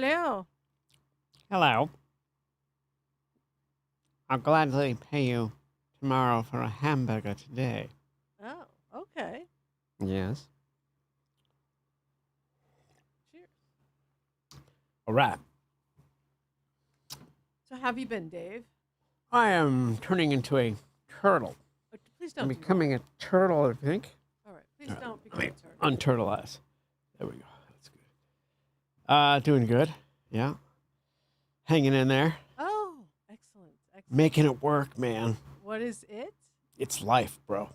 Hello. Hello. I'll gladly pay you tomorrow for a hamburger today. Oh, okay. Yes. Cheers. All right. So, how have you been, Dave? I am turning into a turtle. Please I'm don't. Do becoming a turtle, I think. that. All right. Please don't become Wait, a turtle. unturtleize. There we go. That's good. Doing good. Yeah. Hanging in there. Oh, excellent. Excellent. Making it work, man. What is it? It's life, bro.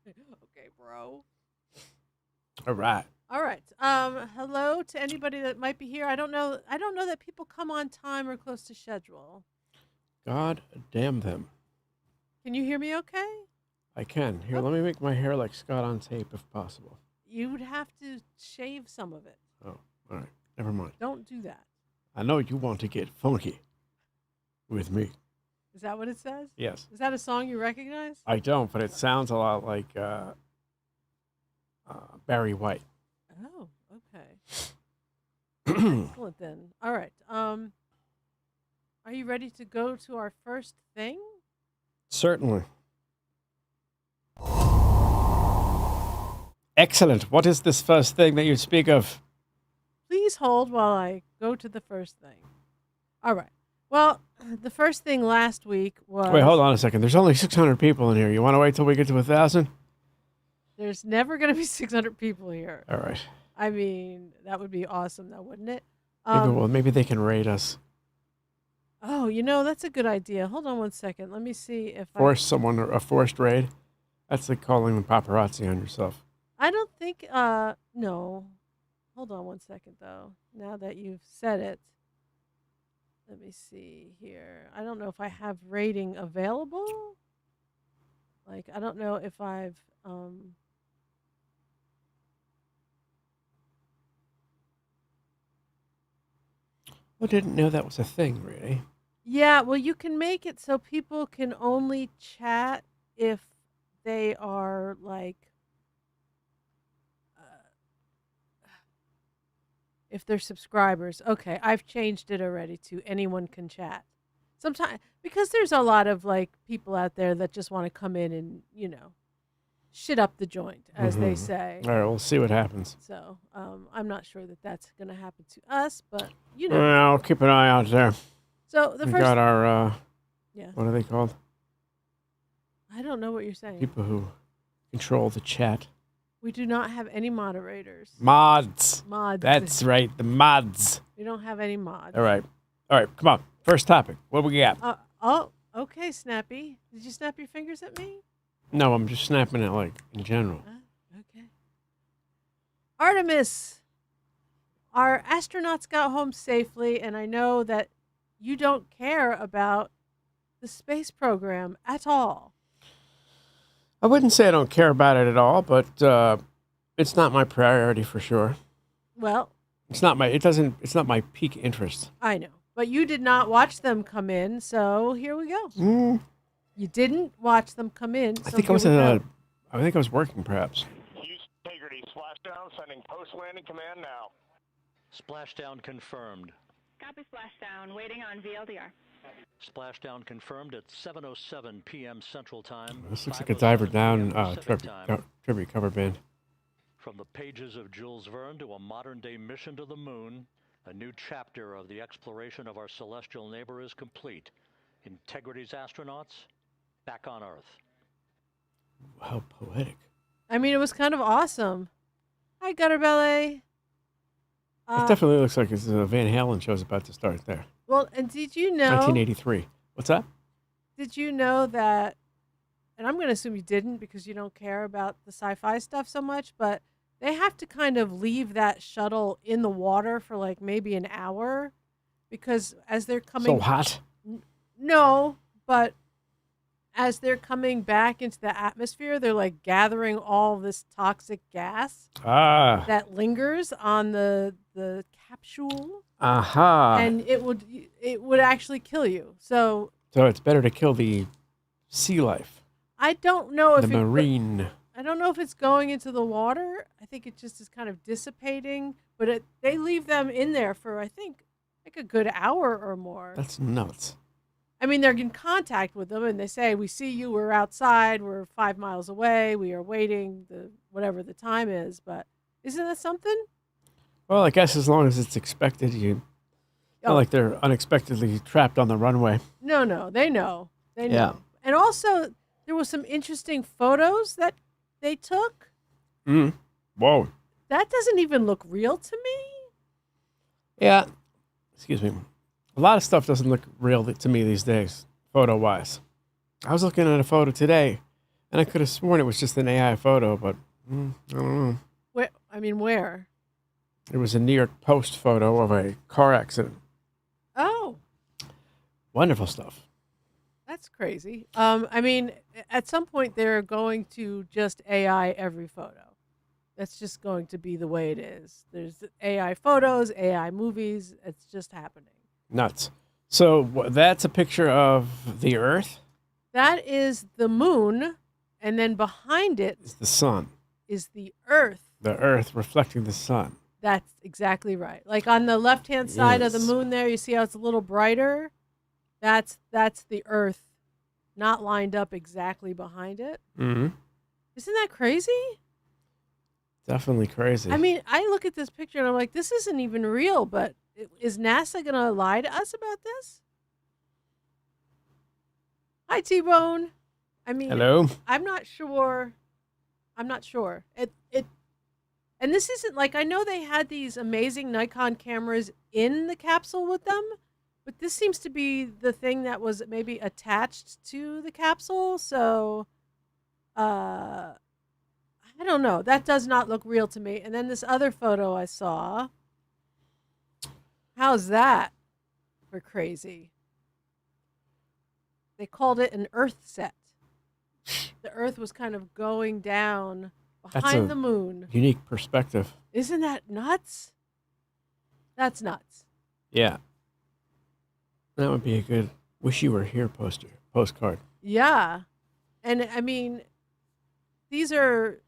Okay, bro. All right. All right. Hello to anybody that might be here. I don't know that people come on time or close to schedule. God damn them. Can you hear me okay? I can. Here, Okay. let me make my hair like Scott on tape if possible. You would have to shave some of it. Oh, all right. Never mind. Don't do that. I know you want to get funky with me. Is that what it says? Yes. Is that a song you recognize? I don't, but it sounds a lot like Barry White. Oh, okay. Excellent then. All right. Are you ready to go to our first thing? Certainly. Excellent. What is this first thing that you speak of? Please hold while I go to the first thing. All right. Well, the first thing last week was... Wait, hold on a second. There's only 600 people in here. You want to wait till we get to 1,000? There's never going to be 600 people here. All right. I mean, that would be awesome, though, wouldn't it? Maybe they can rate us. Oh, that's a good idea. Hold on one second. Let me see if Force someone, a forced raid? That's like calling the paparazzi on yourself. I don't think, no. Hold on one second, though. Now that you've said it. Let me see here. I don't know if I have rating available. Like, I don't know if I've, I didn't know that was a thing, really. Yeah, well, you can make it so people can only chat if they are, like, if they're subscribers. Okay, I've changed it already to anyone can chat. Sometimes, because there's a lot of, like, people out there that just want to come in and, shit up the joint, as they say. All right, we'll see what happens. So, I'm not sure that that's going to happen to us, but, I'll keep an eye out there. So, the We first... got our, yeah. what are they called? I don't know what you're saying. People who control the chat. We do not have any moderators. Mods. Mods. That's right, the mods. We don't have any mods. All right, come on. First topic. What do we got? Oh, okay, Snappy. Did you snap your fingers at me? No, I'm just snapping it like in general. Okay. Artemis. Our astronauts got home safely, and I know that you don't care about the space program at all. I wouldn't say I don't care about it at all, but it's not my priority for sure. Well, it's not my peak interest. I know. But you did not watch them come in, so here we go. You didn't watch them come in. So I think I was working, perhaps. Houston Integrity, splashdown, sending post-landing command now. Splashdown confirmed. Copy splashdown, waiting on VLDR. Splashdown confirmed at 7:07 p.m. Central Time. This looks like a diver down tribute cover band. From the pages of Jules Verne to a modern-day mission to the moon, a new chapter of the exploration of our celestial neighbor is complete. Integrity's astronauts back on Earth. How poetic. I mean, it was kind of awesome. Hi, Gutter Ballet. It definitely looks like it's a Van Halen show's about to start there. Well, and did you know... 1983. What's that? Did you know that... And I'm going to assume you didn't because you don't care about the sci-fi stuff so much, but they have to kind of leave that shuttle in the water for like maybe an hour because as they're coming... So hot? No, but as they're coming back into the atmosphere, they're like gathering all this toxic gas that lingers on the capsule. And it would actually kill you. So it's better to kill the sea life. I don't know if the marine. I don't know if it's going into the water. I think it just is kind of dissipating. But they leave them in there for, I think, like a good hour or more. That's nuts. I mean, they're in contact with them, and they say, we see you, we're outside, we're 5 miles away, we are waiting, whatever the time is. But isn't that something? Well, I guess as long as it's expected, not like they're unexpectedly trapped on the runway. No, they know. They know. Yeah. And also, there was some interesting photos that they took. Whoa. That doesn't even look real to me. Yeah. Excuse me. A lot of stuff doesn't look real to me these days, photo-wise. I was looking at a photo today, and I could have sworn it was just an AI photo, but I don't know. Where? It was a New York Post photo of a car accident. Oh. Wonderful stuff. That's crazy. At some point, they're going to just AI every photo. That's just going to be the way it is. There's AI photos, AI movies. It's just happening. Nuts. So that's a picture of the Earth? That is the moon, and then behind it is the sun. Is the Earth. The Earth reflecting the sun. That's exactly right. Like on the left-hand side of the moon there, you see how it's a little brighter? That's the Earth not lined up exactly behind it. Mm-hmm. Isn't that crazy? Definitely crazy. I mean, I look at this picture and I'm like, this isn't even real, but is NASA going to lie to us about this? Hi, T-Bone. Hello? I'm not sure. And this isn't like, I know they had these amazing Nikon cameras in the capsule with them, but this seems to be the thing that was maybe attached to the capsule. So, I don't know. That does not look real to me. And then this other photo I saw. How's that for crazy? They called it an Earth set. The Earth was kind of going down behind the moon. Unique perspective. Isn't that nuts? That's nuts. Yeah. That would be a good wish you were here postcard. Yeah. And I mean, there's a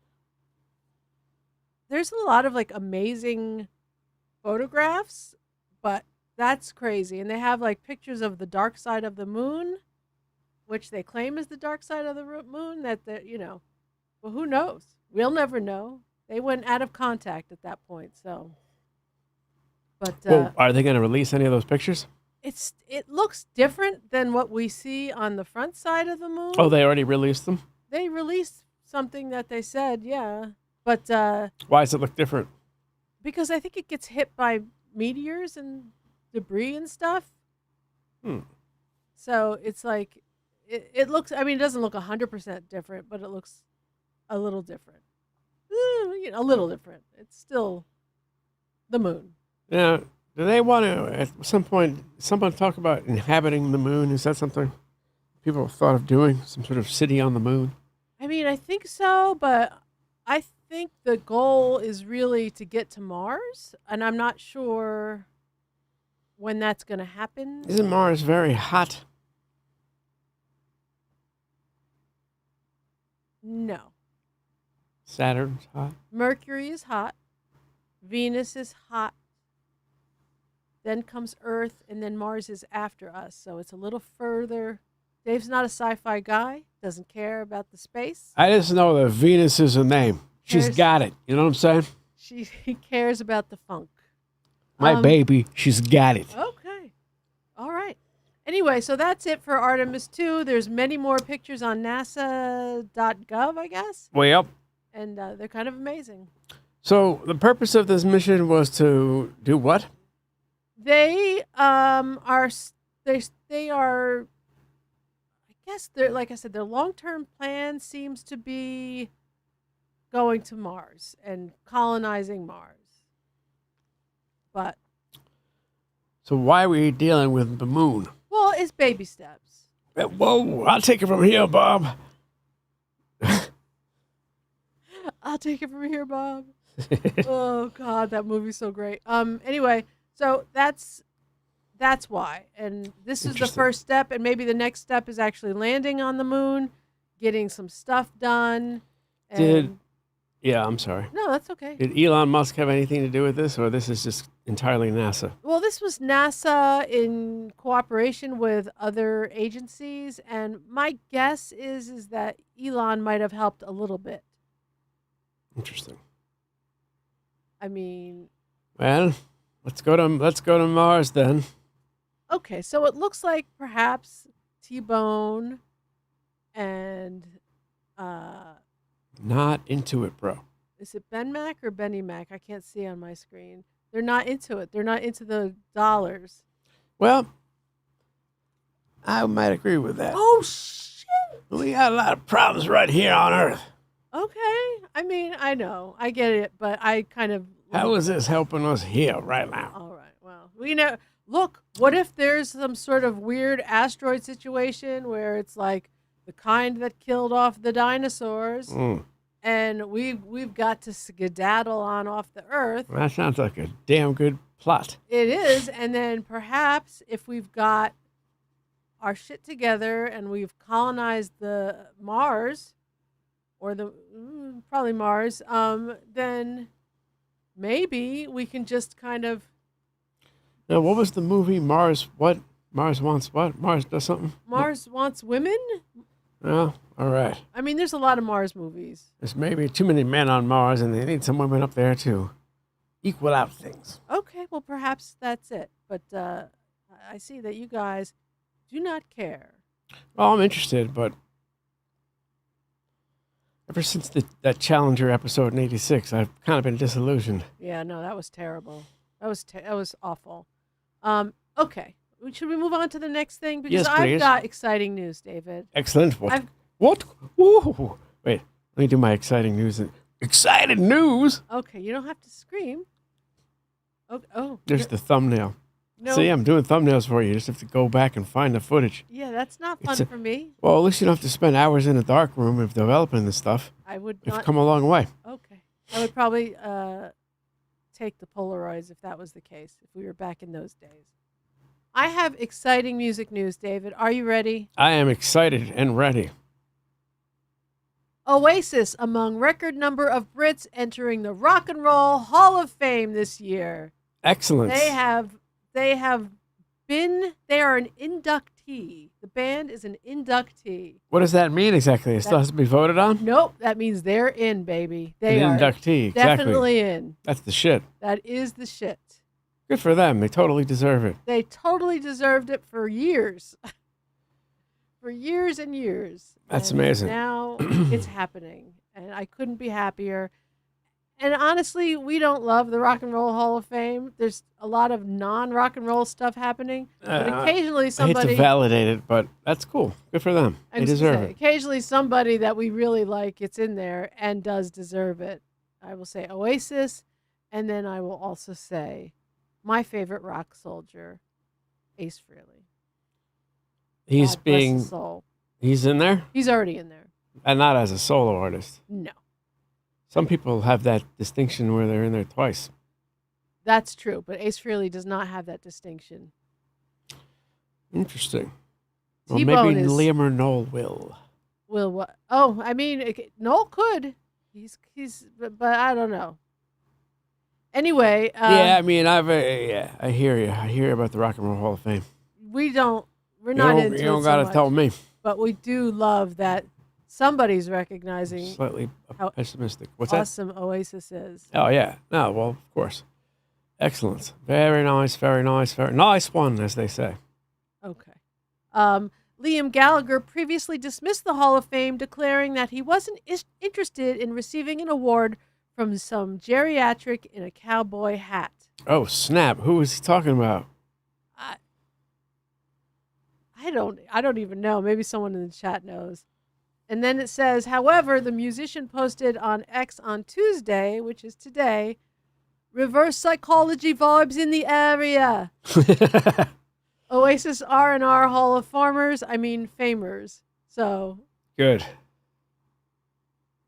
lot of like amazing photographs, but that's crazy. And they have like pictures of the dark side of the moon, which they claim is the dark side of the moon. Well, who knows? We'll never know. They went out of contact at that point. So, but are they going to release any of those pictures? It looks different than what we see on the front side of the moon. Oh, they already released them? They released something that they said, yeah. But why does it look different? Because I think it gets hit by meteors and debris and stuff. So it's like it looks. I mean, it doesn't look 100% different, but it looks a little different. A little different. It's still the moon. Yeah. Do they want to, at some point, someone talk about inhabiting the moon? Is that something people have thought of doing? Some sort of city on the moon? I mean, I think so, but I think the goal is really to get to Mars, and I'm not sure when that's going to happen. Isn't Mars very hot? No. Saturn's hot? Mercury is hot. Venus is hot. Then comes Earth, and then Mars is after us. So it's a little further. Dave's not a sci-fi guy. Doesn't care about the space. I just know that Venus is a name. She's got it. You know what I'm saying? He cares about the funk. My baby, she's got it. Okay. All right. Anyway, so that's it for Artemis 2. There's many more pictures on nasa.gov, I guess. Well, and they're kind of amazing. So the purpose of this mission was to do what? They are, I guess they're, like I said, their long-term plan seems to be going to Mars and colonizing Mars. But. So why are we dealing with the moon? Well, it's baby steps. Whoa, I'll take it from here, Bob. I'll take it from here, Bob. Oh, God, that movie's so great. Anyway. So that's why. And this is the first step. And maybe the next step is actually landing on the moon, getting some stuff done. And Yeah, I'm sorry. No, that's okay. Did Elon Musk have anything to do with this, or this is just entirely NASA? Well, this was NASA in cooperation with other agencies, and my guess is that Elon might have helped a little bit. Interesting. I mean, well, let's go to Mars then. Okay, so it looks like perhaps T-Bone and not into it, bro. Is it Ben Mac or Benny Mac? I can't see on my screen. They're not into it. They're not into the dollars. Well, I might agree with that. Oh shit! We got a lot of problems right here on Earth. Okay, I mean, I know, I get it, but I kind of. How is this helping us here right now? All right. Well, we know. Look, what if there's some sort of weird asteroid situation where it's like the kind that killed off the dinosaurs, and we've got to skedaddle on off the Earth. Well, that sounds like a damn good plot. It is, and then perhaps if we've got our shit together and we've colonized the Mars, or the probably Mars, then maybe we can just kind of. Now, what was the movie Mars? What? Mars wants what? Mars does something? Mars wants women? Oh, all right. I mean, there's a lot of Mars movies. There's maybe too many men on Mars, and they need some women up there to equal out things. Okay, well, perhaps that's it. But I see that you guys do not care. Well, I'm interested, but ever since that Challenger episode in '86, I've kind of been disillusioned. Yeah, no, that was terrible. That was awful. Okay. Should we move on to the next thing? Because yes, please. I've got exciting news, David. Excellent. What? Woo. Wait, let me do my exciting news. Excited news? Okay, you don't have to scream. Oh. There's the thumbnail. No. See, I'm doing thumbnails for you. You just have to go back and find the footage. Yeah, that's not fun for me. Well, at least you don't have to spend hours in a dark room of developing this stuff. I would You've not. come a long way. Okay. I would probably take the Polaroids if that was the case, if we were back in those days. I have exciting music news, David. Are you ready? I am excited and ready. Oasis among record number of Brits entering the Rock and Roll Hall of Fame this year. Excellent. They are an inductee. The band is an inductee. What does that mean exactly? It still has to be voted on? Nope, that means they're in, baby. They an are inductee, definitely in. That's the shit. That is the shit. Good for them. They totally deserve it. They totally deserved it for years. For years and years. That's and amazing. Now it's happening, and I couldn't be happier. And honestly, we don't love the Rock and Roll Hall of Fame. There's a lot of non-rock and roll stuff happening. But occasionally somebody... I hate to validate it, but that's cool. Good for them. They deserve it. Occasionally somebody that we really like gets in there and does deserve it. I will say Oasis, and then I will also say my favorite rock soldier, Ace Frehley. He's God bless his soul. He's in there? He's already in there. And not as a solo artist. No. Some people have that distinction where they're in there twice. That's true, but Ace Frehley does not have that distinction. Interesting. Well, T-Bone maybe is, Liam or Noel will. Will what? Oh, I mean, Noel could. He's, but I don't know. Anyway. Yeah, I mean, I hear you. I hear about the Rock and Roll Hall of Fame. We're not into it. You don't got to tell me. But we do love that somebody's recognizing slightly pessimistic. What's awesome Oasis is. Oh, yeah. No, well, of course. Excellent. Very nice, very nice, very nice one, as they say. Okay. Liam Gallagher previously dismissed the Hall of Fame, declaring that he wasn't interested in receiving an award from some geriatric in a cowboy hat. Oh, snap. Who was he talking about? I don't even know. Maybe someone in the chat knows. And then it says, however, the musician posted on X on Tuesday, which is today, reverse psychology vibes in the area. Oasis R&R Hall of Famers. So. Good.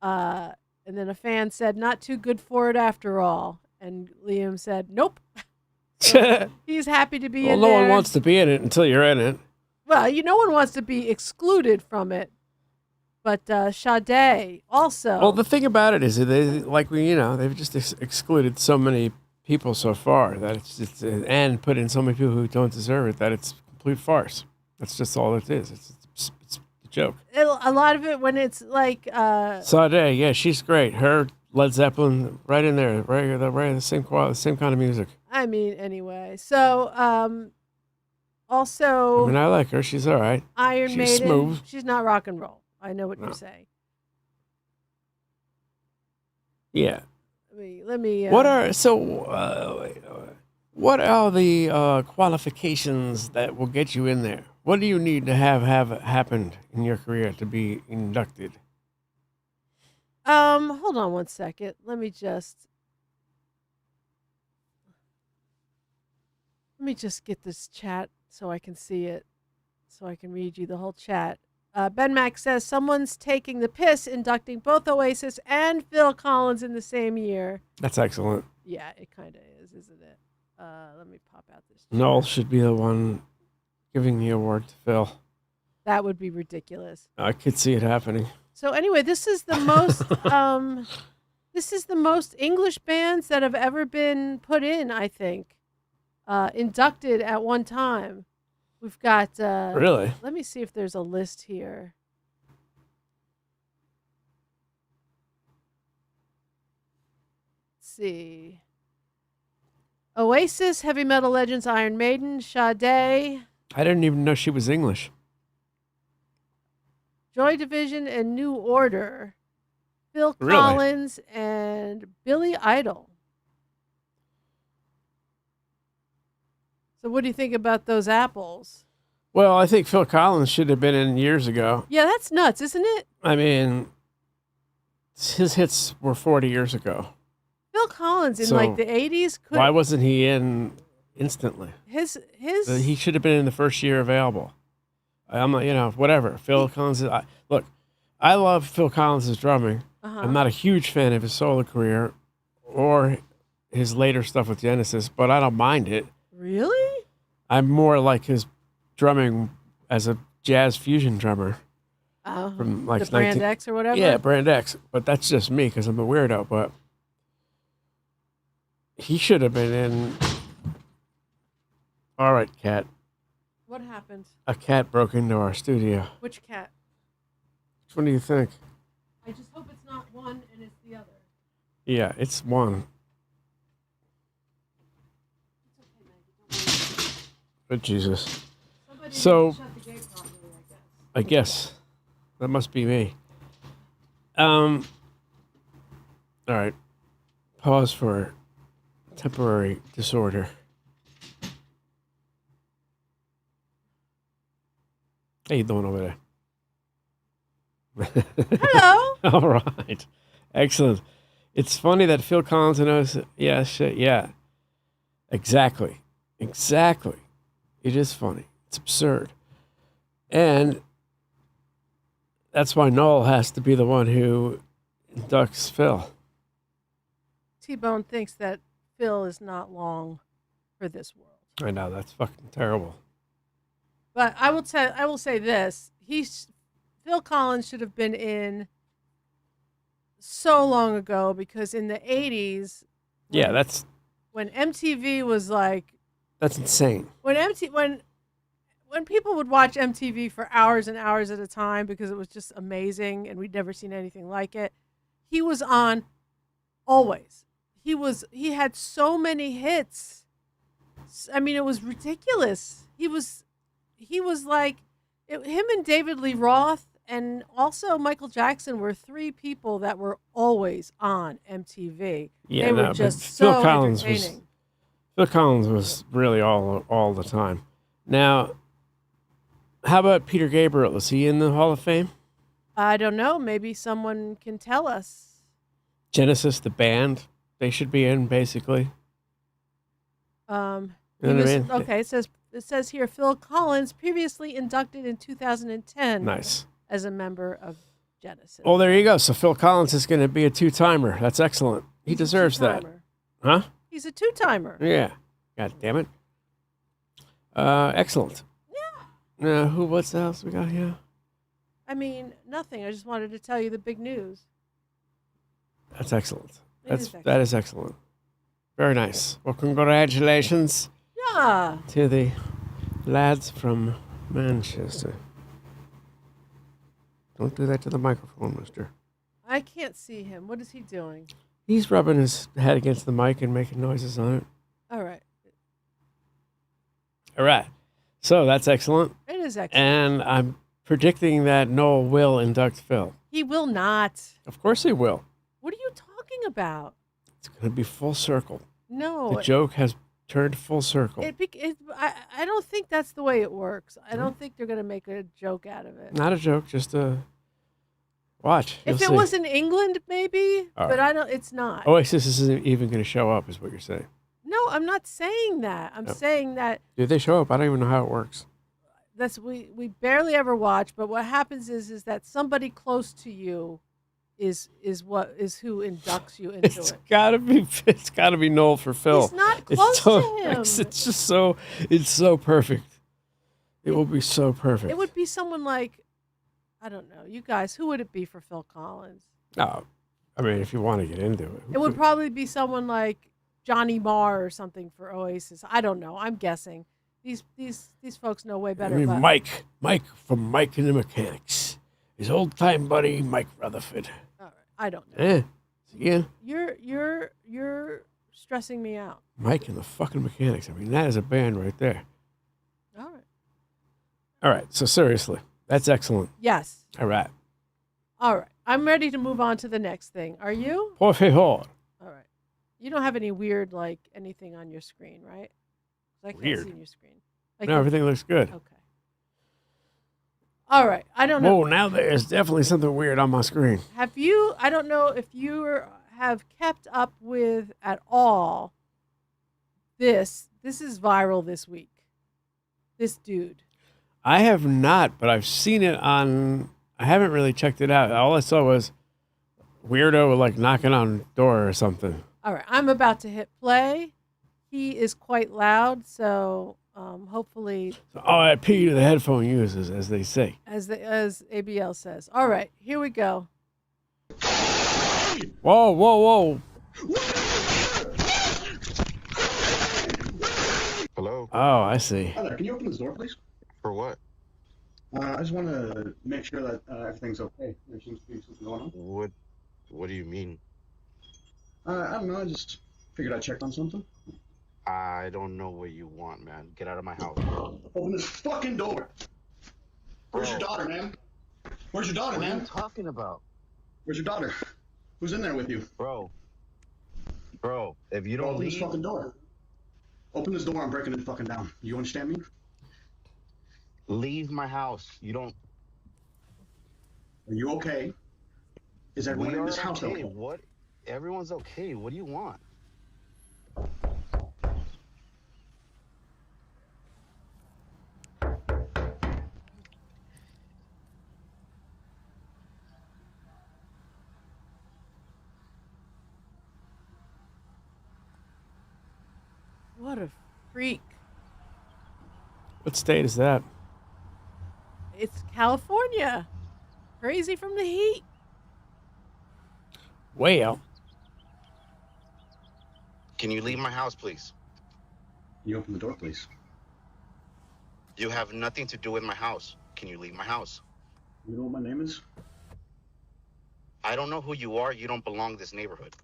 And then a fan said, not too good for it after all. And Liam said, nope. So he's happy to be in there. Well, no one wants to be in it until you're in it. Well, no one wants to be excluded from it. But Sade also. Well, the thing about it is that they've just excluded so many people so far that it's and put in so many people who don't deserve it that it's a complete farce. That's just all it is. It's a joke. A lot of it when it's like Sade, yeah, she's great. Her Led Zeppelin, right in there, right the same quality, same kind of music. I mean, anyway. So also, I mean, I like her. She's all right. Iron Maiden. She's smooth. She's not rock and roll. I know what you're saying. Yeah. Let me. What are the qualifications that will get you in there? What do you need to have happened in your career to be inducted? Hold on one second. Let me just get this chat so I can see it, so I can read you the whole chat. Ben Mack says someone's taking the piss inducting both Oasis and Phil Collins in the same year. That's excellent. Yeah, it kind of is, isn't it? Let me pop out this chat. Noel should be the one giving the award to Phil. That would be ridiculous. I could see it happening. So anyway, this is the most English bands that have ever been put in, I think. Inducted at one time. We've got really. Let me see if there's a list here. Let's see. Oasis, Heavy Metal Legends, Iron Maiden, Sade. I didn't even know she was English. Joy Division and New Order. Phil Really? Collins and Billy Idol. So what do you think about those apples? Well, I think Phil Collins should have been in years ago. Yeah, that's nuts, isn't it? I mean, his hits were 40 years ago. Phil Collins in So, like the 80s. Why wasn't he in instantly? He should have been in the first year available. I'm not, whatever. Phil Collins. Look, I love Phil Collins' drumming. I'm not a huge fan of his solo career or his later stuff with Genesis, but I don't mind it. Really? I'm more like his drumming as a jazz fusion drummer. From like the Brand X or whatever? Yeah, Brand X. But that's just me because I'm a weirdo. But he should have been in. All right, cat. What happened? A cat broke into our studio. Which cat? Which one do you think? I just hope it's not one and it's the other. Yeah, it's one. But Jesus. So, I guess that must be me. All right. Pause for temporary disorder. How you doing over there? Hello. All right. Excellent. It's funny that Phil Collins knows. Yeah, shit. Yeah. Exactly. It is funny. It's absurd. And that's why Noel has to be the one who inducts Phil. T-Bone thinks that Phil is not long for this world. I know, that's fucking terrible. But I will say this. Phil Collins should have been in so long ago because in the 80s... Yeah, that's... When MTV was like... That's insane. When people would watch MTV for hours and hours at a time because it was just amazing and we'd never seen anything like it, he was on always. He had so many hits. I mean, it was ridiculous. He was like him and David Lee Roth and also Michael Jackson were three people that were always on MTV. Yeah, they were just so entertaining. Phil Collins was really all the time. Now, how about Peter Gabriel? Is he in the Hall of Fame? I don't know. Maybe someone can tell us. Genesis, the band, they should be in, basically. You know what I mean? Okay, it says here, Phil Collins, previously inducted in 2010. Nice. As a member of Genesis. Well, there you go. So Phil Collins is going to be a two-timer. That's excellent. He deserves that. Huh? He's a two-timer. Yeah. God damn it. Excellent. Yeah. What else we got here? I mean, nothing. I just wanted to tell you the big news. That's excellent. That is excellent. Very nice. Well, congratulations. Yeah. To the lads from Manchester. Don't do that to the microphone, mister. I can't see him. What is he doing? He's rubbing his head against the mic and making noises on it. All right. All right. So that's excellent. It is excellent. And I'm predicting that Noel will induct Phil. He will not. Of course he will. What are you talking about? It's going to be full circle. No. The joke has turned full circle. I don't think that's the way it works. I don't think they're going to make a joke out of it. Not a joke, just a watch. If it was in England, maybe, but I don't. It's not. Oasis isn't even going to show up, is what you're saying. No, I'm not saying that. I'm saying that. Did they show up? I don't even know how it works. We barely ever watch, but what happens is that somebody close to you is who inducts you into it. It's gotta be Noel for Phil. He's not close to him. It's just so perfect. It will be so perfect. It would be someone like, I don't know, you guys, who would it be for Phil Collins? No, I mean, if you want to get into it. It would probably be someone like Johnny Marr or something for Oasis. I don't know. I'm guessing. These folks know way better. I mean, Mike from Mike and the Mechanics. His old time buddy, Mike Rutherford. All right. I don't know. Yeah. You're stressing me out. Mike and the fucking Mechanics. I mean, that is a band right there. All right. So seriously, that's excellent. Yes. All right. I'm ready to move on to the next thing. Are you? Por favor. All right. You don't have any weird, like, anything on your screen, right? I can't see your screen. No, everything looks good. Okay. All right. I don't know. Oh, now there's definitely something weird on my screen. I don't know if you have kept up with at all this. This is viral this week. This dude. I have not, but I've seen it on. I haven't really checked it out. All I saw was weirdo like knocking on a door or something. All right, I'm about to hit play. He is quite loud, so hopefully. So RIP to the headphone users, as they say. As ABL says. All right, here we go. Whoa! Hello? Oh, I see. Hi there, can you open this door, please? For what? I just want to make sure that everything's okay. There seems to be something going on. What do you mean? I don't know, I just figured I'd check on something. I don't know what you want, man. Get out of my house. Open this fucking door! Where's your daughter, man? Where's your daughter, man? What are you talking about? Where's your daughter? Who's in there with you? Bro, if you don't Open leave... this fucking door. Open this door, I'm breaking it fucking down. You understand me? Leave my house. You don't... Are you okay? Is everyone in this house okay? What? Everyone's okay. What do you want? What a freak. What state is that? It's California. Crazy from the heat. Well. Can you leave my house, please? Can you open the door, please? You have nothing to do with my house. Can you leave my house? You know what my name is? I don't know who you are. You don't belong in this neighborhood.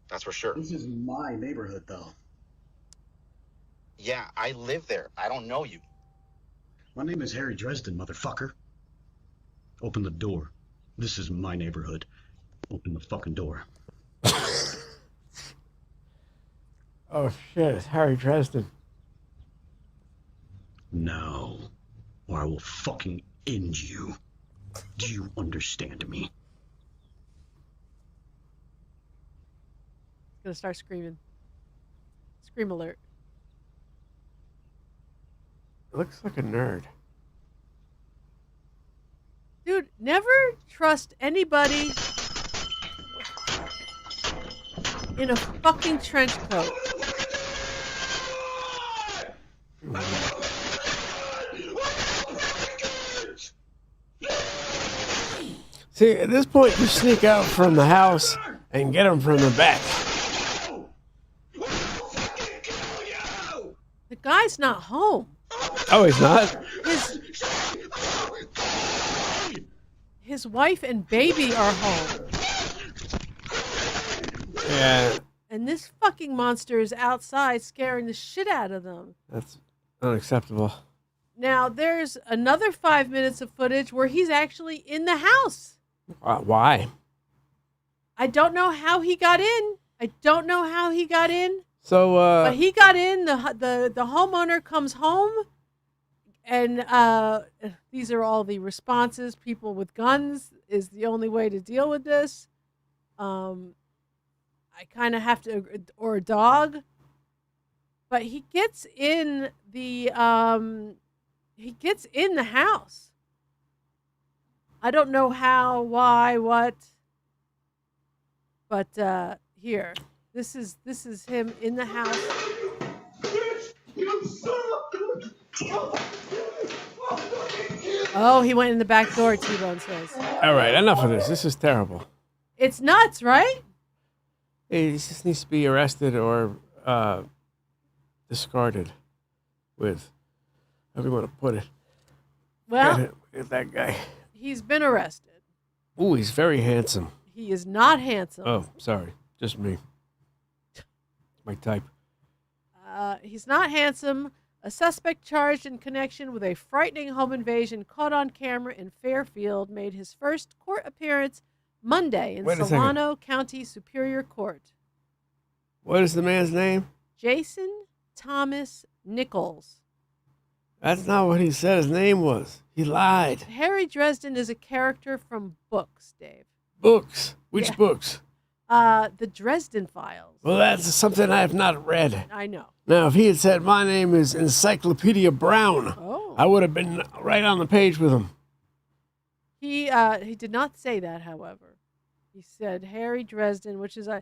That's for sure. This is my neighborhood, though. Yeah, I live there. I don't know you. My name is Harry Dresden, motherfucker. Open the door. This is my neighborhood. Open the fucking door. Oh shit, it's Harry Dresden. No, or I will fucking end you. Do you understand me? Gonna start screaming. Scream alert. It looks like a nerd. Dude, never trust anybody in a fucking trench coat. See, at this point, you sneak out from the house and get him from the back. The guy's not home. Oh, he's not? His wife and baby are home. Yeah. And this fucking monster is outside scaring the shit out of them. That's unacceptable. Now, there's another 5 minutes of footage where he's actually in the house. Why? I don't know how he got in. So, but he got in. The homeowner comes home, and these are all the responses. People with guns is the only way to deal with this. I kind of have to, or a dog. But he gets in the house. I don't know how, why, what. But here, this is him in the house. Oh, he went in the back door, T-Bone says. All right, enough of this. This is terrible. It's nuts, right? He just needs to be arrested or discarded with, however you want to put it. Well, get that guy. He's been arrested. Ooh, he's very handsome. He is not handsome. Oh, sorry. Just me. My type. He's not handsome. A suspect charged in connection with a frightening home invasion caught on camera in Fairfield made his first court appearance Monday in Solano County Superior Court. What is the man's name? Jason Thomas Nichols. That's not what he said his name was. He lied. Harry Dresden is a character from books, Dave. Books? Which books? The Dresden Files. Well, that's something I have not read. I know. Now, if he had said, my name is Encyclopedia Brown, oh. I would have been right on the page with him. He did not say that, however. He said Harry Dresden, which is, I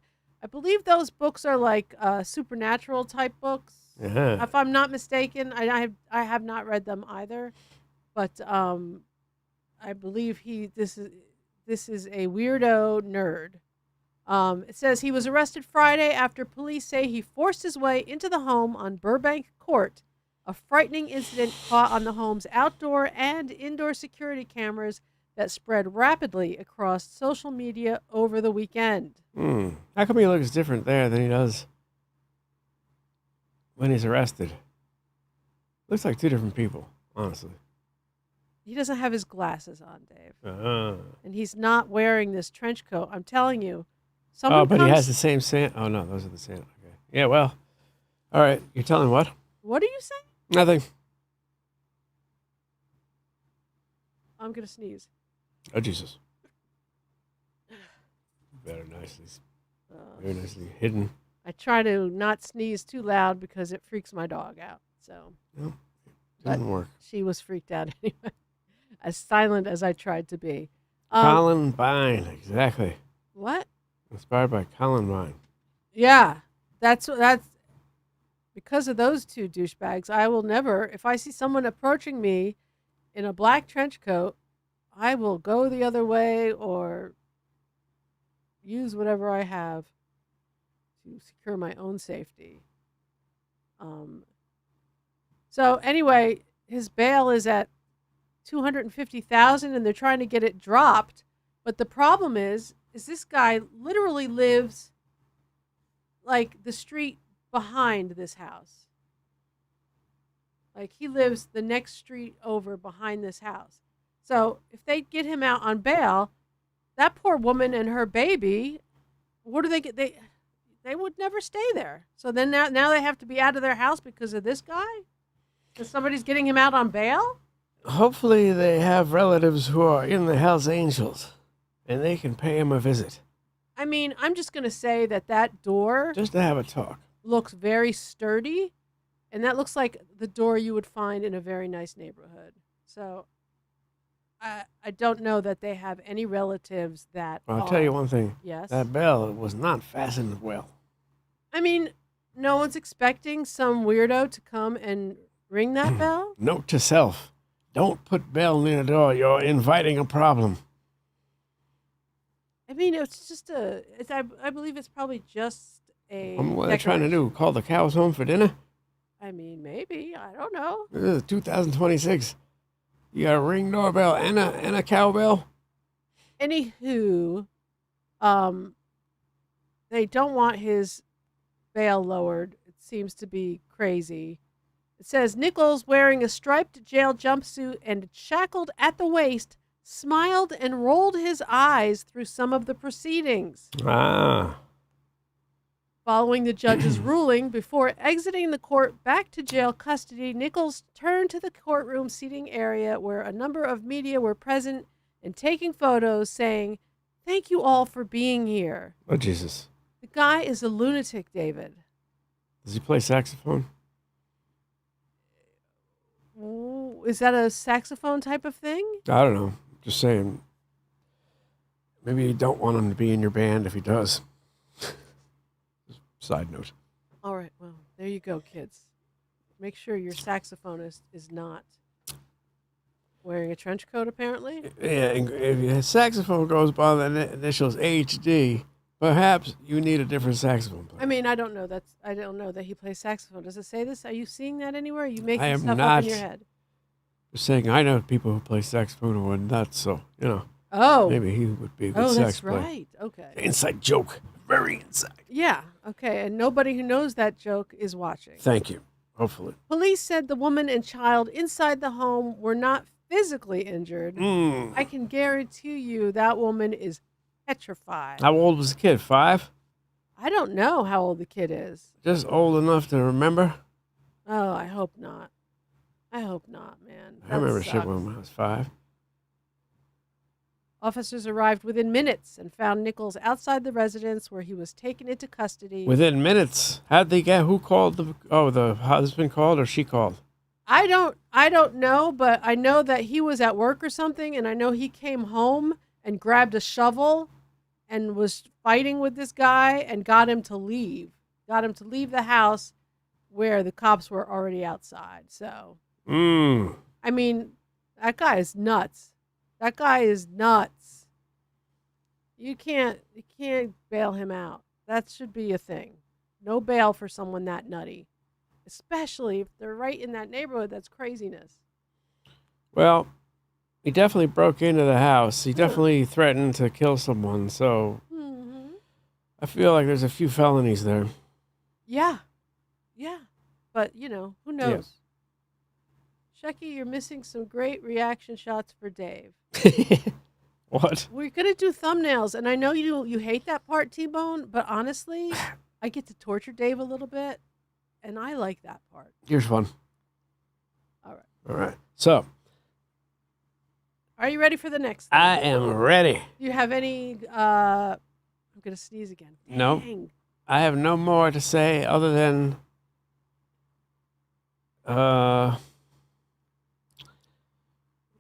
believe those books are like supernatural type books. Uh-huh. If I'm not mistaken, I have not read them either, but I believe this is a weirdo nerd. It says he was arrested Friday after police say he forced his way into the home on Burbank Court. A frightening incident caught on the home's outdoor and indoor security cameras that spread rapidly across social media over the weekend. How come he looks different there than he does when he's arrested? Looks like two different people, honestly. He doesn't have his glasses on, Dave. And he's not wearing this trench coat. I'm telling you. He has the same Santa. Oh, no, those are the Santa. Okay. Yeah, well. All right. You're telling what? What are you saying? Nothing. I'm going to sneeze. Oh, Jesus. Very nicely hidden. I try to not sneeze too loud because it freaks my dog out. So. No, didn't work. She was freaked out anyway. As silent as I tried to be. Columbine, exactly. What? Inspired by Columbine. Yeah, that's because of those two douchebags. I will never, if I see someone approaching me in a black trench coat, I will go the other way or use whatever I have to secure my own safety. So anyway, his bail is at $250,000, and they're trying to get it dropped. But the problem is this guy literally lives like the street behind this house. Like he lives the next street over behind this house. So if they get him out on bail, that poor woman and her baby, what do they get? They would never stay there. So then now they have to be out of their house because of this guy? Because somebody's getting him out on bail? Hopefully they have relatives who are in the Hells Angels, and they can pay him a visit. I mean, I'm just going to say that door... Just to have a talk. ...looks very sturdy, and that looks like the door you would find in a very nice neighborhood. So I don't know that they have any relatives that I'll tell you one thing. Yes? That bell was not fastened well. I mean, no one's expecting some weirdo to come and ring that bell? Note to self. Don't put bell near the door. You're inviting a problem. I mean, it's just I believe it's probably just a. What are they trying to do? Call the cows home for dinner? I mean, maybe. I don't know. This is 2026. You got a ring doorbell and a cowbell? Anywho, they don't want his bail lowered. It seems to be crazy. It says Nichols, wearing a striped jail jumpsuit and shackled at the waist, smiled and rolled his eyes through some of the proceedings. Following the judge's ruling, before exiting the court back to jail custody, Nichols turned to the courtroom seating area where a number of media were present and taking photos, saying, "Thank you all for being here." Oh, Jesus. The guy is a lunatic, David. Does he play saxophone? Ooh, is that a saxophone type of thing? I don't know. Just saying. Maybe you don't want him to be in your band if he does. Side note. All right, well, there you go, kids. Make sure your saxophonist is not wearing a trench coat, apparently. Yeah, if your saxophone goes by the initials HD, perhaps you need a different saxophone player. I mean, I don't know that he plays saxophone. Does it say this? Are you seeing that anywhere? Are you making I am stuff not. up in your head? Just saying, I know people who play saxophone who are nuts, so, Oh. maybe he would be a good Oh, sax that's player. right. Okay. Inside joke. Very inside. Yeah, okay. And nobody who knows that joke is watching. Thank you. Hopefully. Police said the woman and child inside the home were not physically injured. I can guarantee you that woman is petrified. How old was the kid? 5? I don't know how old the kid is. Just old enough to remember? Oh, I hope not. I hope not, man. I remember shit when I was 5. Officers arrived within minutes and found Nichols outside the residence where he was taken into custody. Within minutes? How'd they get? Who called the husband called or she called? I don't know, but I know that he was at work or something, and I know he came home and grabbed a shovel and was fighting with this guy and got him to leave. Got him to leave the house where the cops were already outside. So, I mean, that guy is nuts. That guy is nuts. You can't bail him out. That should be a thing. No bail for someone that nutty. Especially if they're right in that neighborhood. That's craziness. Well, he definitely broke into the house. He definitely threatened to kill someone. So I feel like there's a few felonies there. Yeah. Yeah. But, who knows? Yeah. Shecky, you're missing some great reaction shots for Dave. What? We're going to do thumbnails. And I know you hate that part, T-Bone. But honestly, I get to torture Dave a little bit. And I like that part. Here's one. All right. All right. So. Are you ready for the next thing? I am ready. Do you have any, I'm going to sneeze again. No. Dang. I have no more to say other than,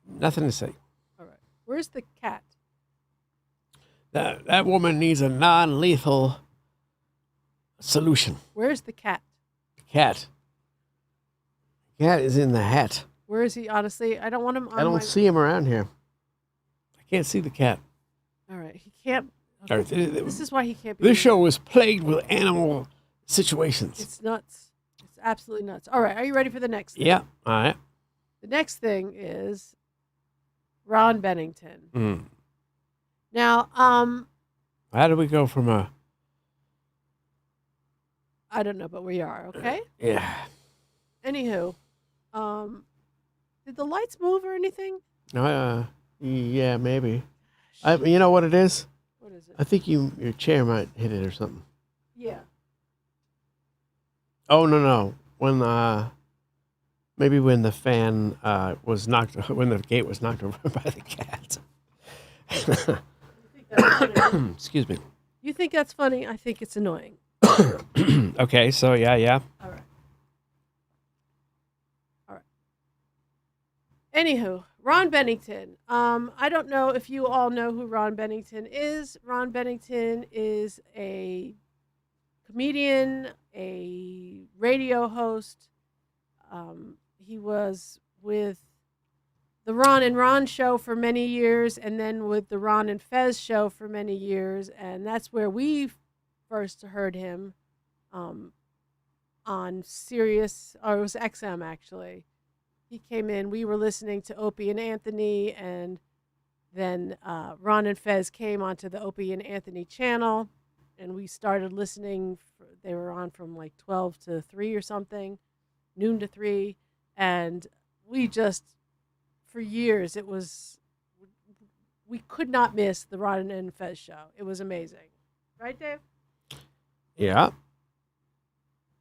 nothing to say. All right. Where's the cat? That woman needs a non-lethal solution. Where's the cat? Cat. Cat is in the hat. Where is he? Honestly, I don't want him on I don't see him around here. I can't see the cat. All right. He can't. Okay. All right. This is why he can't be. This show was plagued with animal situations. It's nuts. It's absolutely nuts. All right. Are you ready for the next thing? Yeah. All right. The next thing is Ron Bennington. Now, how do we go from a... I don't know, but we are, okay? Yeah. Anywho, did the lights move or anything? Yeah, maybe. You know what it is? What is it? I think your chair might hit it or something. Yeah. Oh, no. Maybe when the fan was knocked, when the gate was knocked over by the cat. Excuse me. You think that's funny? I think it's annoying. Okay, so yeah. All right. Anywho, Ron Bennington. I don't know if you all know who Ron Bennington is. Ron Bennington is a comedian, a radio host. He was with the Ron and Ron show for many years, and then with the Ron and Fez show for many years, and that's where we first heard him on Sirius, or it was XM actually. He came in, we were listening to Opie and Anthony, and then Ron and Fez came onto the Opie and Anthony channel, and we started listening. They were on from like 12 to 3 or something, noon to 3, and we just, for years, we could not miss the Ron and Fez show. It was amazing. Right, Dave? Yeah.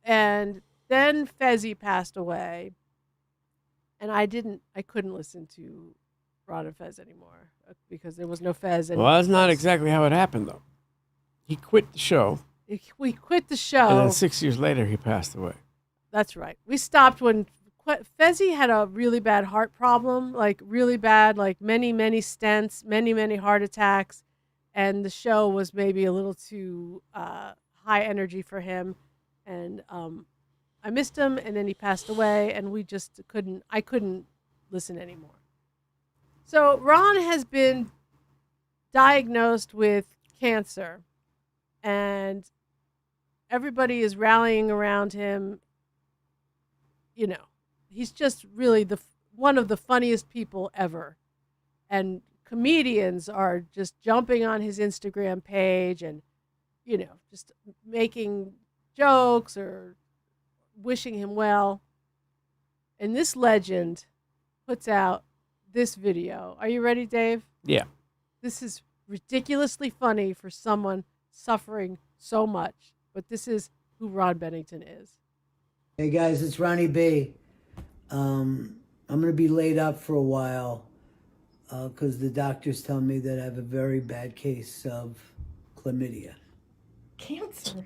And then Fezzy passed away, and I couldn't listen to Ron and Fez anymore because there was no Fez. Well, that's not exactly how it happened, though. He quit the show. We quit the show. And then 6 years later, he passed away. That's right. We stopped when Fezzy had a really bad heart problem, like really bad, like many, many stents, many, many heart attacks. And the show was maybe a little too high energy for him. And I missed him, and then he passed away, and I couldn't listen anymore. So Ron has been diagnosed with cancer, and everybody is rallying around him. You know, he's just really one of the funniest people ever. And comedians are just jumping on his Instagram page and, you know, just making jokes or wishing him well. And this legend puts out this video. Are you ready, Dave? Yeah. This is ridiculously funny for someone suffering so much, but this is who Ron Bennington is. Hey guys, it's Ronnie B. I'm going to be laid up for a while because the doctors tell me that I have a very bad case of chlamydia. Cancer?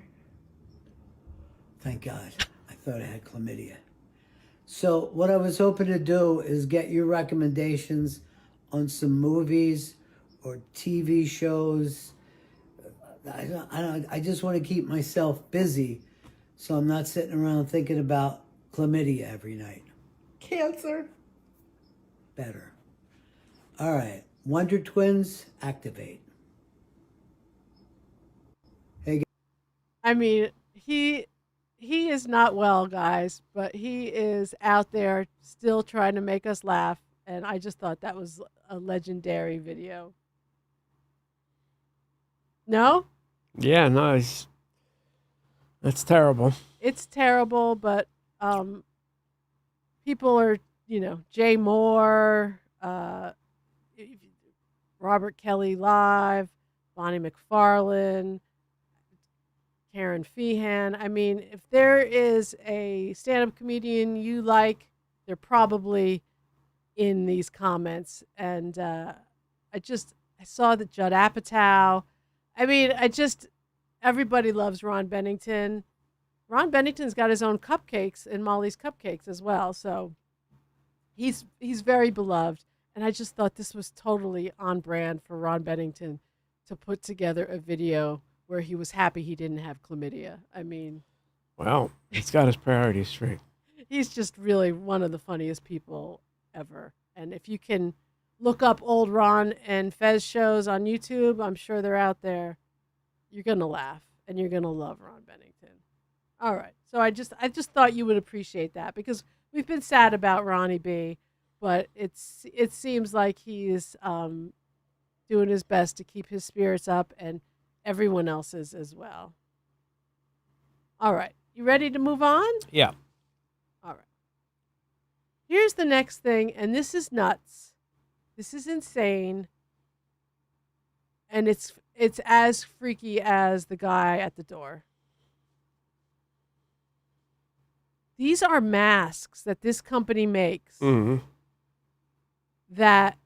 Thank God. I thought I had chlamydia. So what I was hoping to do is get your recommendations on some movies or TV shows. I just want to keep myself busy so I'm not sitting around thinking about chlamydia every night. Cancer? Better. All right. Wonder Twins, activate. Hey. I mean, he is not well, guys, but he is out there still trying to make us laugh, and I just thought that was a legendary video. No? Yeah, no, that's terrible. It's terrible, but people are, you know, Jay Moore, Robert Kelly Live, Bonnie McFarlane, Karen Feehan. I mean, if there is a stand-up comedian you like, they're probably in these comments. And I saw that Judd Apatow. I mean, everybody loves Ron Bennington. Ron Bennington's got his own cupcakes and Molly's Cupcakes as well. So he's very beloved. And I just thought this was totally on brand for Ron Bennington to put together a video where he was happy he didn't have chlamydia. I mean, well, he's got his priorities straight. He's just really one of the funniest people ever. And if you can look up old Ron and Fez shows on YouTube, I'm sure they're out there. You're going to laugh and you're going to love Ron Bennington. All right. So I just thought you would appreciate that because we've been sad about Ronnie B, but it seems like he's doing his best to keep his spirits up and everyone else's as well. All right. You ready to move on? Yeah. All right. Here's the next thing, and this is nuts. This is insane. And it's as freaky as the guy at the door. These are masks that this company makes that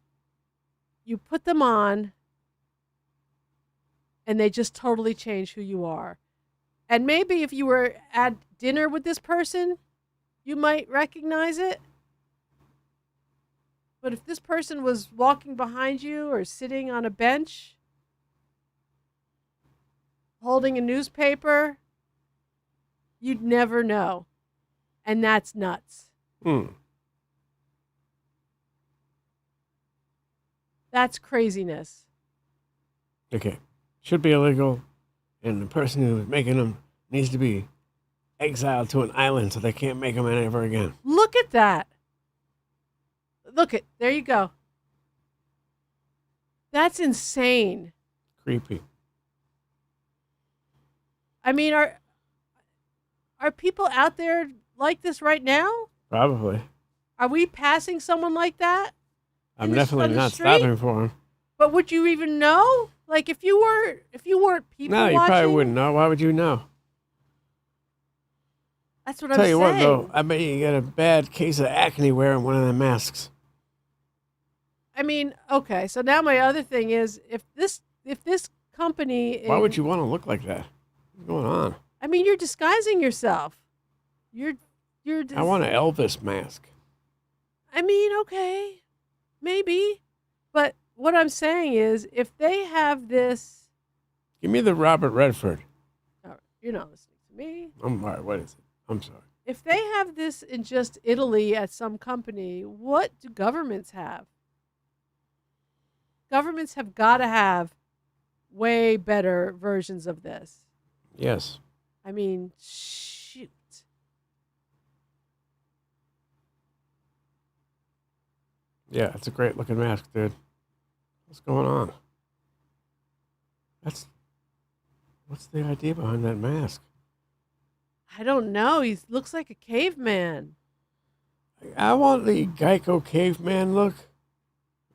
you put them on and they just totally change who you are. And maybe if you were at dinner with this person, you might recognize it. But if this person was walking behind you or sitting on a bench, holding a newspaper, you'd never know. And that's nuts. That's craziness. Okay. Should be illegal, and the person who is making them needs to be exiled to an island so they can't make them ever again. Look at that. There you go. That's insane. Creepy. I mean, are people out there like this right now? Probably. Are we passing someone like that? I'm definitely not stopping for him. But would you even know? Like if you weren't people No, you watching? probably wouldn't know. Why would you know? That's what I'm Tell saying. you what, though, I bet you get a bad case of acne wearing one of the masks. I mean, okay. So now my other thing is, if this company, Why would you want to look like that? What's going on? I mean, you're disguising yourself. I want an Elvis mask. I mean, okay, maybe, but what I'm saying is, if they have this, Give me the Robert Redford. you're not listening to me. I'm all right. What is it? I'm sorry. If they have this in just Italy at some company, what do governments have? Governments have got to have way better versions of this. Yes. I mean, shoot. Yeah, it's a great looking mask, dude. What's going on? What's the idea behind that mask? I don't know. He looks like a caveman. I want the Geico caveman look.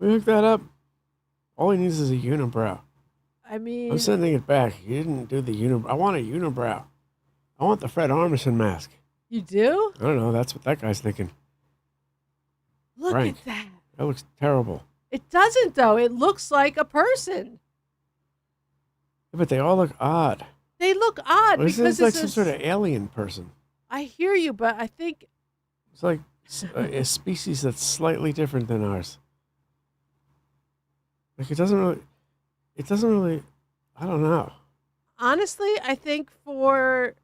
We hook that up. All he needs is a unibrow. I mean, I'm sending it back. You didn't do the unibrow. I want a unibrow. I want the Fred Armisen mask. You do? I don't know. That's what that guy's thinking. Look Frank. at that. That looks terrible. It doesn't, though. It looks like a person. Yeah, but they all look odd. They look odd This because is like some sort of alien person. I hear you, but I think It's like a species that's slightly different than ours. Like it doesn't really, I don't know. honestly, I think for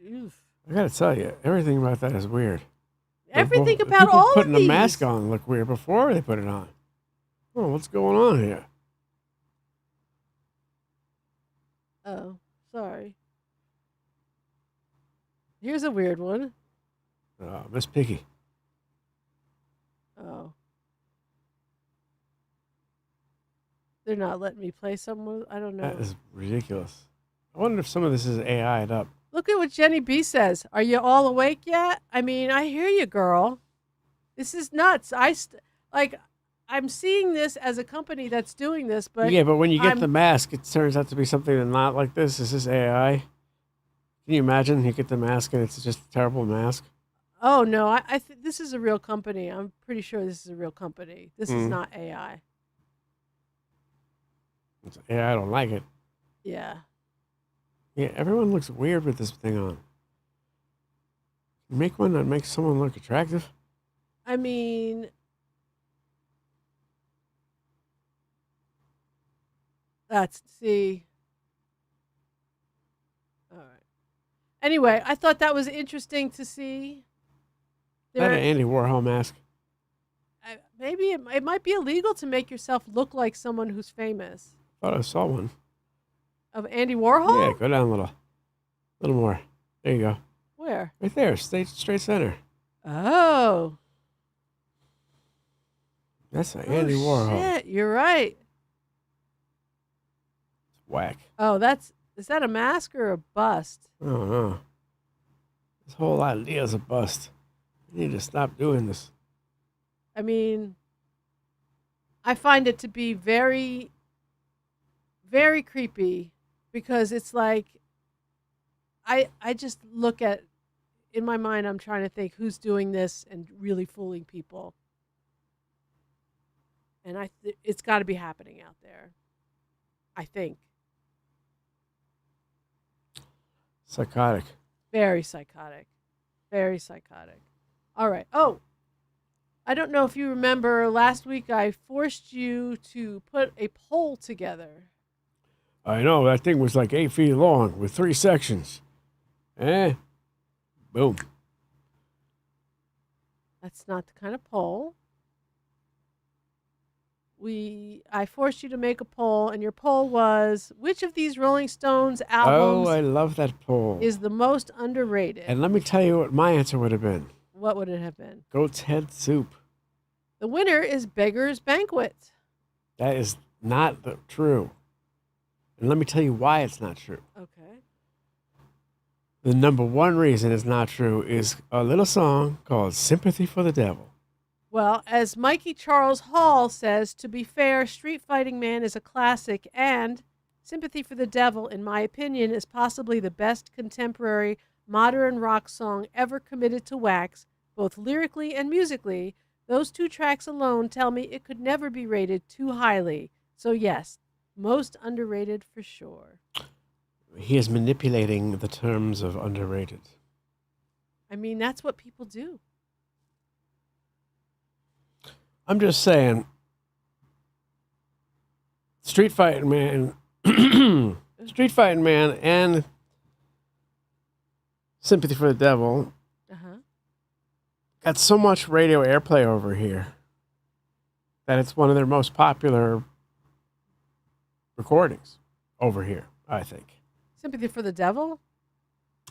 I gotta tell you, everything about that is weird. everything about people all of putting these. a mask on look weird before they put it on. Oh, what's going on here? Oh, sorry. Here's a weird one. Miss Piggy. Oh. They're not letting me play someone. I don't know. That is ridiculous. I wonder if some of this is AI'd up. Look at what Jenny B says. Are you all awake yet? I mean, I hear you, girl. This is nuts. I'm seeing this as a company that's doing this, but Yeah, but when you get the mask, it turns out to be something that's not like this. Is this AI? Can you imagine you get the mask and it's just a terrible mask? oh no, I think this is a real company. I'm pretty sure this is a real company. This is not AI. It's AI, I don't like it. Yeah. Yeah, everyone looks weird with this thing on. Make one that makes someone look attractive. I mean, see. All right. Anyway, I thought that was interesting to see. That an Andy Warhol mask. Maybe it might be illegal to make yourself look like someone who's famous. Thought I saw one. Of Andy Warhol? Yeah, go down a little more. There you go. Where? Right there, straight center. Oh. That's an Andy Warhol. Shit, you're right. Whack. Oh, is that a mask or a bust? I don't know. This whole idea is a bust. You need to stop doing this. I mean, I find it to be very, very creepy because it's like, I just look at, in my mind, I'm trying to think who's doing this and really fooling people. And it's got to be happening out there. I think. Psychotic. Very psychotic. Very psychotic. All right. Oh, I don't know if you remember last week I forced you to put a poll together. I know, that thing was like 8 feet long with 3 sections. Boom. That's not the kind of poll. I forced you to make a poll, and your poll was, which of these Rolling Stones albums I love that poll. is the most underrated? And let me tell you what my answer would have been. What would it have been? Goat's Head Soup. The winner is Beggar's Banquet. That is not true. And let me tell you why it's not true. Okay. The number one reason it's not true is a little song called Sympathy for the Devil. Well, as Mikey Charles Hall says, to be fair, Street Fighting Man is a classic, and Sympathy for the Devil, in my opinion, is possibly the best contemporary modern rock song ever committed to wax, both lyrically and musically. Those two tracks alone tell me it could never be rated too highly. So yes, most underrated for sure. He is manipulating the terms of underrated. I mean, that's what people do. I'm just saying, Street Fighting Man and Sympathy for the Devil got so much radio airplay over here that it's one of their most popular recordings over here, I think. Sympathy for the Devil?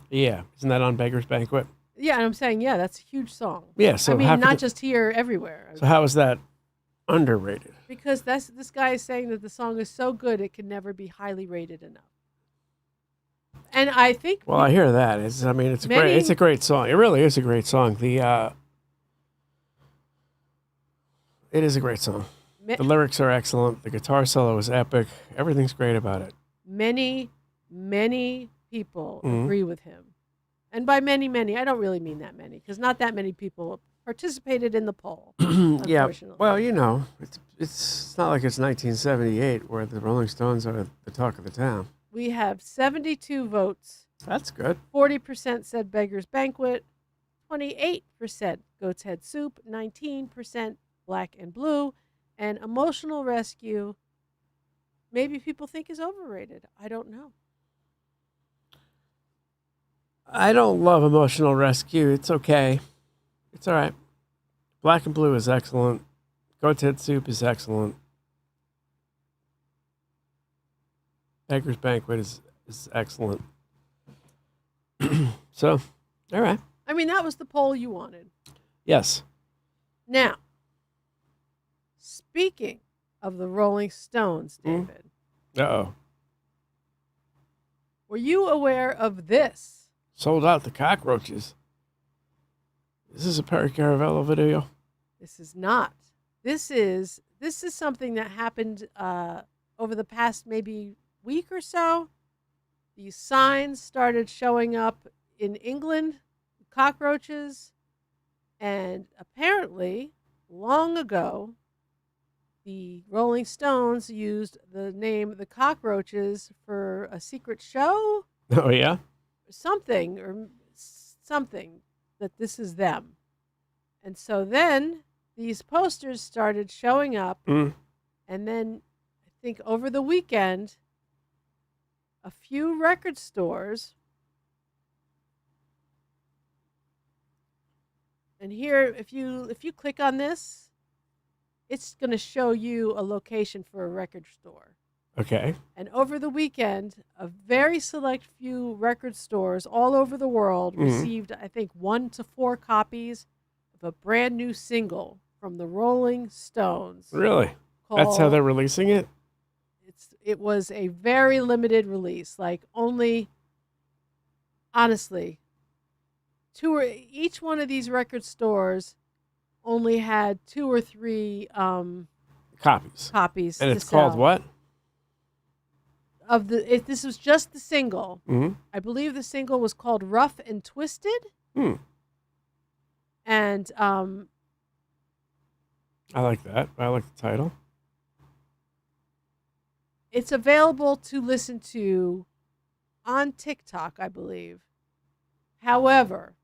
Yeah. Isn't that on Beggar's Banquet? Yeah, and I'm saying, yeah, that's a huge song. Yeah, so I mean, not just here, everywhere. So how is that underrated? Because this guy is saying that the song is so good it can never be highly rated enough. And I think... Well, I hear that. It's a great song. It really is a great song. It is a great song. The lyrics are excellent. The guitar solo is epic. Everything's great about it. Many people agree with him. And by many, I don't really mean that many, because not that many people participated in the poll. Yeah, well, you know, it's not like it's 1978 where the Rolling Stones are the talk of the town. We have 72 votes. That's good. 40% said Beggar's Banquet, 28% Goat's Head Soup, 19% Black and Blue, and Emotional Rescue, maybe people think is overrated. I don't know. I don't love Emotional Rescue. It's okay. It's all right. Black and Blue is excellent. Goat's Head Soup is excellent. Beggar's Banquet is excellent. So, all right. I mean, that was the poll you wanted. Yes. Now, speaking of the Rolling Stones, David. Uh-oh. Were you aware of this? Sold out the cockroaches. Is this a Perry Caravello video? This is not. This is something that happened over the past maybe week or so. These signs started showing up in England, cockroaches, and apparently, long ago, the Rolling Stones used the name The Cockroaches for a secret show. Oh, yeah? Something that this is them. And so then these posters started showing up. And then I think over the weekend, a few record stores. And here, if you click on this, it's going to show you a location for a record store. Okay. And over the weekend, a very select few record stores all over the world received, I think, 1 to 4 copies of a brand new single from the Rolling Stones. Really? That's how they're releasing it? It was a very limited release. Like only, honestly, each one of these record stores only had 2 or 3 copies. And it's called what? This was just the single. I believe the single was called Rough and Twisted. And I like that. I like the title. It's available to listen to on TikTok, I believe. However,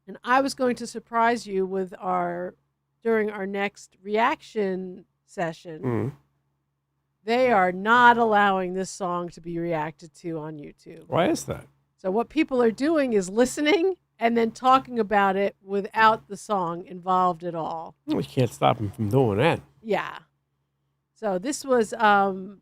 and I was going to surprise you with during our next reaction session. They are not allowing this song to be reacted to on YouTube. Why is that? So what people are doing is listening and then talking about it without the song involved at all. We can't stop them from doing that. Yeah. So this was, I've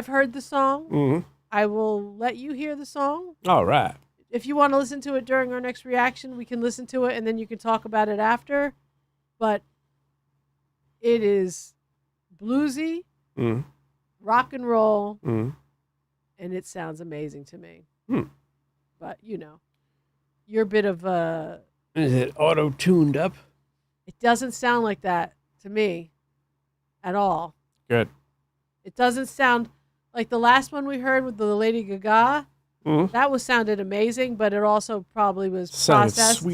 heard the song. Mm-hmm. I will let you hear the song. All right. If you want to listen to it during our next reaction, we can listen to it and then you can talk about it after. But it is bluesy, rock and roll, and it sounds amazing to me. But, you know, you're a bit of a... Is it auto-tuned up? It doesn't sound like that to me at all. Good. It doesn't sound like the last one we heard with the Lady Gaga. That was sounded amazing, but it also probably was processed.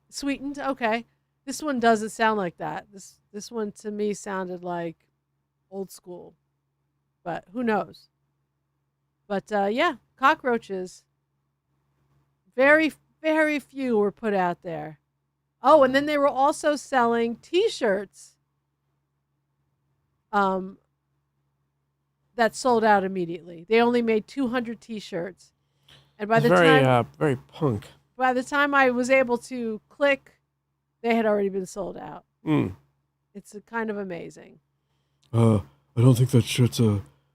Sweetened, okay. This one doesn't sound like that. This one to me sounded like old school, but who knows? But yeah, cockroaches. Very, very few were put out there. Oh, and then they were also selling T-shirts. That sold out immediately. They only made 200 T-shirts, and by the time very punk. By the time I was able to click, they had already been sold out. It's kind of amazing. I don't think that shirt's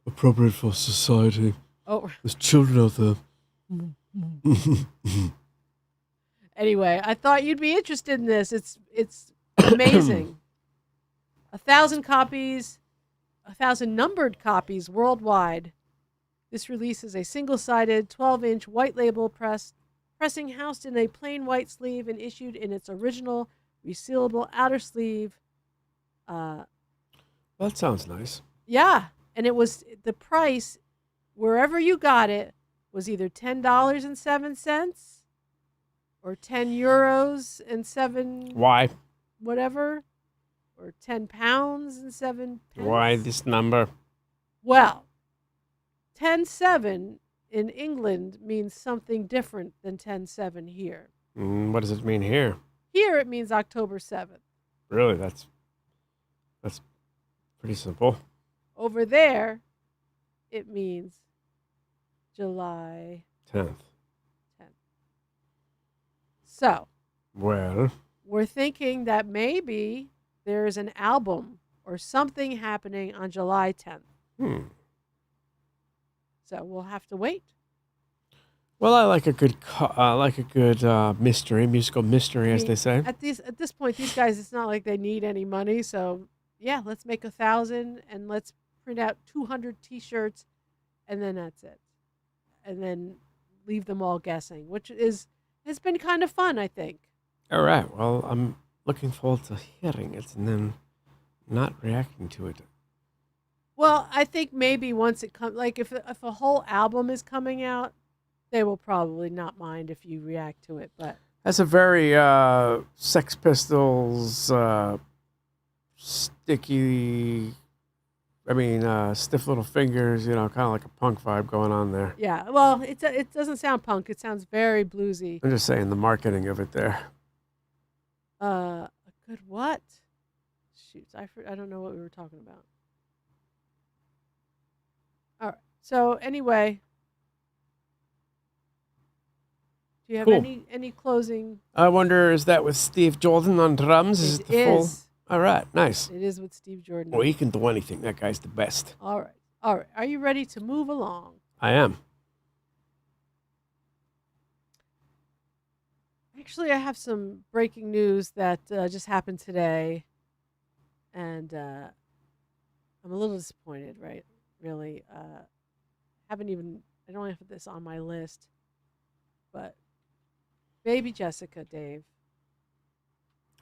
appropriate for society. Oh, there's children out there. Anyway, I thought you'd be interested in this. It's amazing. 1,000 copies. 1,000 numbered copies worldwide. This release is a single-sided 12-inch white label pressing housed in a plain white sleeve and issued in its original resealable outer sleeve. That sounds nice. Yeah, and it was the price wherever you got it was either $10.07 or €10.07. Why? Whatever. Or £10.07. Why this number? Well, 10.7 in England means something different than 10.7 here. What does it mean here? Here it means October 7th. Really? That's pretty simple. Over there, it means July 10th. So, well, we're thinking that maybe there's an album or something happening on July 10th. So we'll have to wait. Well, I like a good mystery, musical mystery, as they say. At this point, these guys, it's not like they need any money. So yeah, let's make 1,000 and let's print out 200 T-shirts, and then that's it, and then leave them all guessing, which has been kind of fun, I think. All right. Well, I'm looking forward to hearing it and then not reacting to it. Well, I think maybe once it comes, like if a whole album is coming out, they will probably not mind if you react to it. But that's a very Sex Pistols, sticky. Stiff little fingers. You know, kind of like a punk vibe going on there. Yeah. Well, it doesn't sound punk. It sounds very bluesy. I'm just saying the marketing of it there. A good what? Shoot, I don't know what we were talking about. All right. So anyway, do you have any closing? I wonder, is that with Steve Jordan on drums? Is it the full? All right, nice. It is with Steve Jordan. Well, he can do anything. That guy's the best. All right. Are you ready to move along? I am. Actually, I have some breaking news that just happened today, and I'm a little disappointed, right? Really. I don't have this on my list, but Baby Jessica, Dave.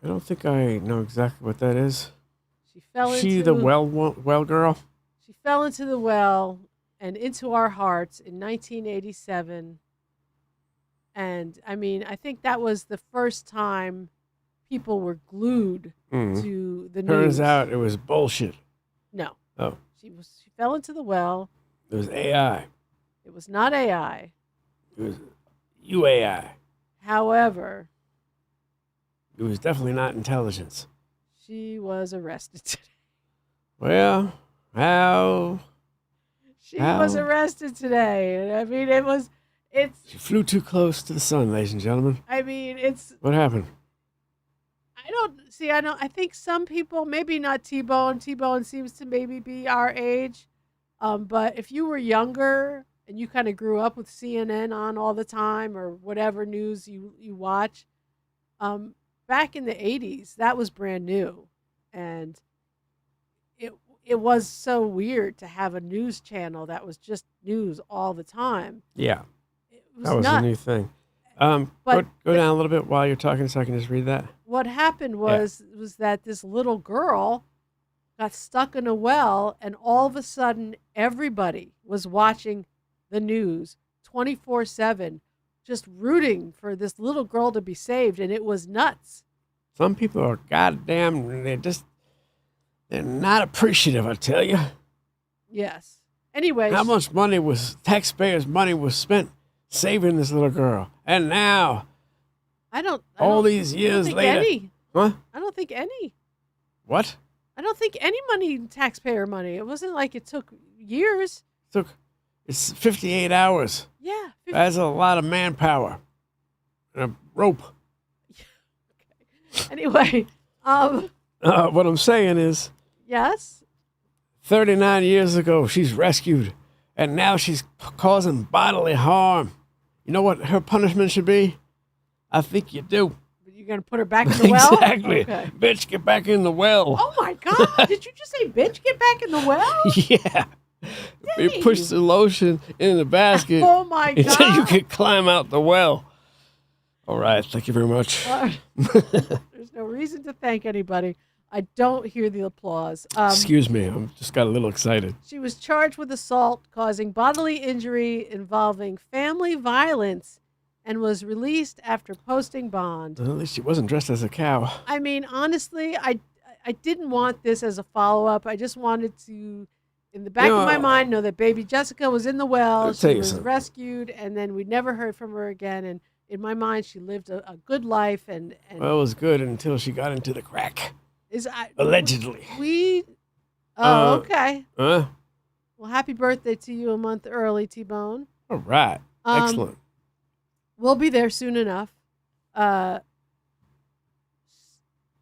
I don't think I know exactly what that is. She fell into... She the well girl? She fell into the well and into our hearts in 1987. And, I think that was the first time people were glued to the news. Turns out it was bullshit. No. Oh. She fell into the well. It was AI. It was not AI. It was UAI. However, it was definitely not intelligence. She was arrested today. Well, how? She was arrested today. She flew too close to the sun, ladies and gentlemen. It's... What happened? I think some people, maybe not T-Bone. T-Bone seems to maybe be our age. But if you were younger and you kind of grew up with CNN on all the time or whatever news you watch, back in the 80s, that was brand new. And it was so weird to have a news channel that was just news all the time. Yeah. That was a new thing. But go down a little bit while you're talking so I can just read that. What happened was that this little girl got stuck in a well, and all of a sudden everybody was watching the news 24/7, just rooting for this little girl to be saved, and it was nuts. Some people are goddamn, they're not appreciative, I tell you. Yes. Anyway. How much taxpayers' money was spent saving this little girl? And now, all these years later. Any. Huh? I don't think any. What? I don't think any money, taxpayer money. It wasn't like it took years. It's 58 hours. Yeah. That's a lot of manpower. And a rope. Okay. Anyway. What I'm saying is. Yes? 39 years ago, she's rescued. And now she's causing bodily harm. You know what her punishment should be? I think you do. You're going to put her back in the well? Exactly. Okay. Bitch, get back in the well. Oh, my God. Did you just say, bitch, get back in the well? Yeah. Dang. You push the lotion in the basket. Oh, my God. Until you can climb out the well. All right. Thank you very much. There's no reason to thank anybody. I don't hear the applause. Excuse me. I just got a little excited. She was charged with assault causing bodily injury involving family violence and was released after posting bond. At least she wasn't dressed as a cow. I mean, honestly, I didn't want this as a follow-up. I just wanted to, in the back of my mind, know that baby Jessica was in the well. She was rescued, and then we never heard from her again. And in my mind, she lived a good life. And well, it was good until she got into the crack. Allegedly. Okay. Well, happy birthday to you a month early, T-Bone. All right. Excellent. We'll be there soon enough.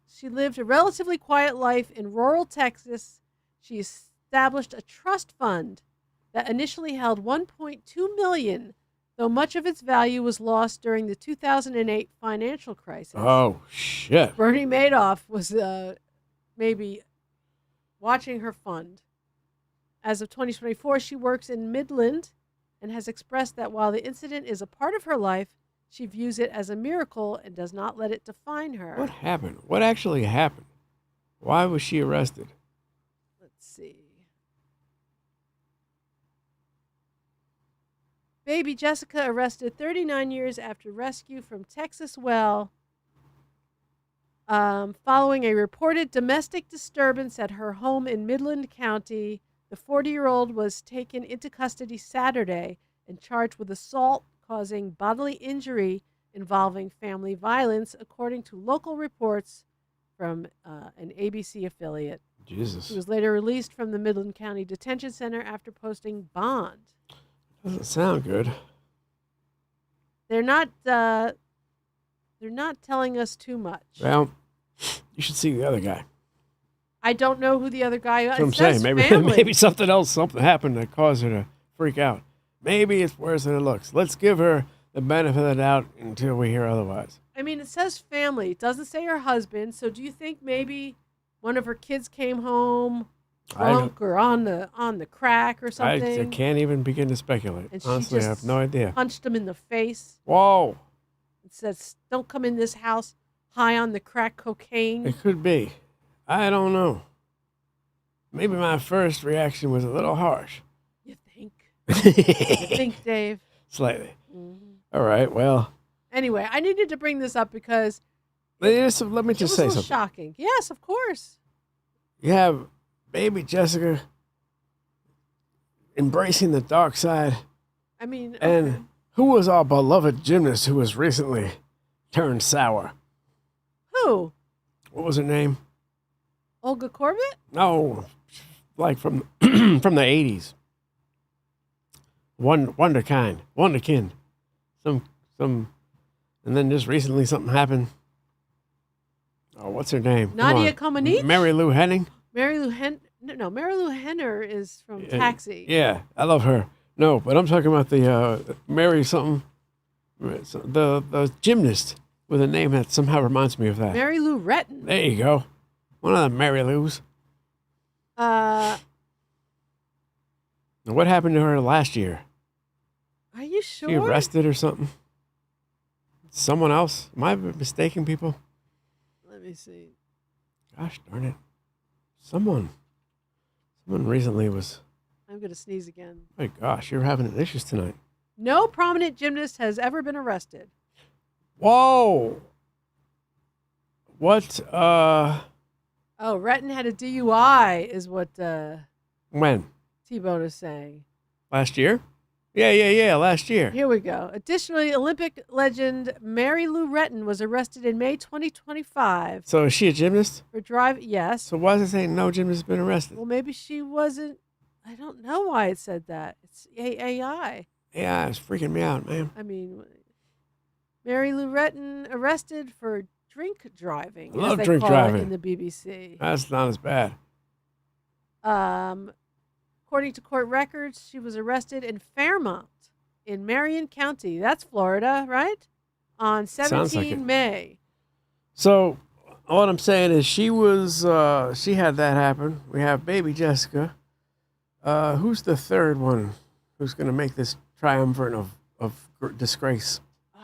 She lived a relatively quiet life in rural Texas. She established a trust fund that initially held $1.2 million, though much of its value was lost during the 2008 financial crisis. Oh, shit. Bernie Madoff was maybe watching her fund. As of 2024, she works in Midland and has expressed that while the incident is a part of her life, she views it as a miracle and does not let it define her. What happened? What actually happened? Why was she arrested? Let's see. Baby Jessica arrested 39 years after rescue from Texas well following a reported domestic disturbance at her home in Midland County. The 40-year-old was taken into custody Saturday and charged with assault causing bodily injury involving family violence, according to local reports from an ABC affiliate. Jesus. She was later released from the Midland County Detention Center after posting bond. Doesn't sound good. They're not telling us too much. Well, you should see the other guy. I don't know who the other guy is. That's what I'm saying. Maybe something happened that caused her to freak out. Maybe it's worse than it looks. Let's give her the benefit of the doubt until we hear otherwise. I mean, it says family. It doesn't say her husband. So do you think maybe one of her kids came home drunk or on the crack or something? I can't even begin to speculate. And honestly, I have no idea. Punched him in the face. Whoa. It says, don't come in this house high on the crack cocaine. It could be. I don't know. Maybe my first reaction was a little harsh. You think? You think, Dave? Slightly. Mm-hmm. All right, well. Anyway, I needed to bring this up because let me just say something. Shocking. Yes, of course. You have baby Jessica embracing the dark side. I mean, and who was our beloved gymnast who was recently turned sour? Who? What was her name? Olga Corbett? No, like from from the 80s. Wonderkind. Some, and then just recently something happened. Oh, what's her name? Nadia Comaneci? Mary Lou Henning? Mary Lou Henner is from Taxi. Yeah, I love her. No, but I'm talking about the Mary something, the gymnast with a name that somehow reminds me of that. Mary Lou Retton. There you go. One of the Mary Lou's. What happened to her last year? Are you sure? She arrested or something? Someone else? Am I mistaking people? Let me see. Gosh darn it. Someone recently was... I'm going to sneeze again. My gosh, you're having issues tonight. No prominent gymnast has ever been arrested. Whoa! What, Oh, Retton had a DUI is what, when? T-Bone is saying. Last year? Yeah, last year. Here we go. Additionally, Olympic legend Mary Lou Retton was arrested in May 2025. So is she a gymnast? For yes. So why does it say no gymnast has been arrested? Well, maybe she wasn't. I don't know why it said that. It's AI. Yeah, it's freaking me out, man. I mean, Mary Lou Retton arrested for drink driving. I love as they drink call driving. it in the BBC. That's not as bad. According to court records, she was arrested in Fairmont in Marion County. That's Florida, right? On 17 May. So what I'm saying is she had that happen. We have baby Jessica. Who's the third one who's going to make this triumvirate of disgrace? Oh,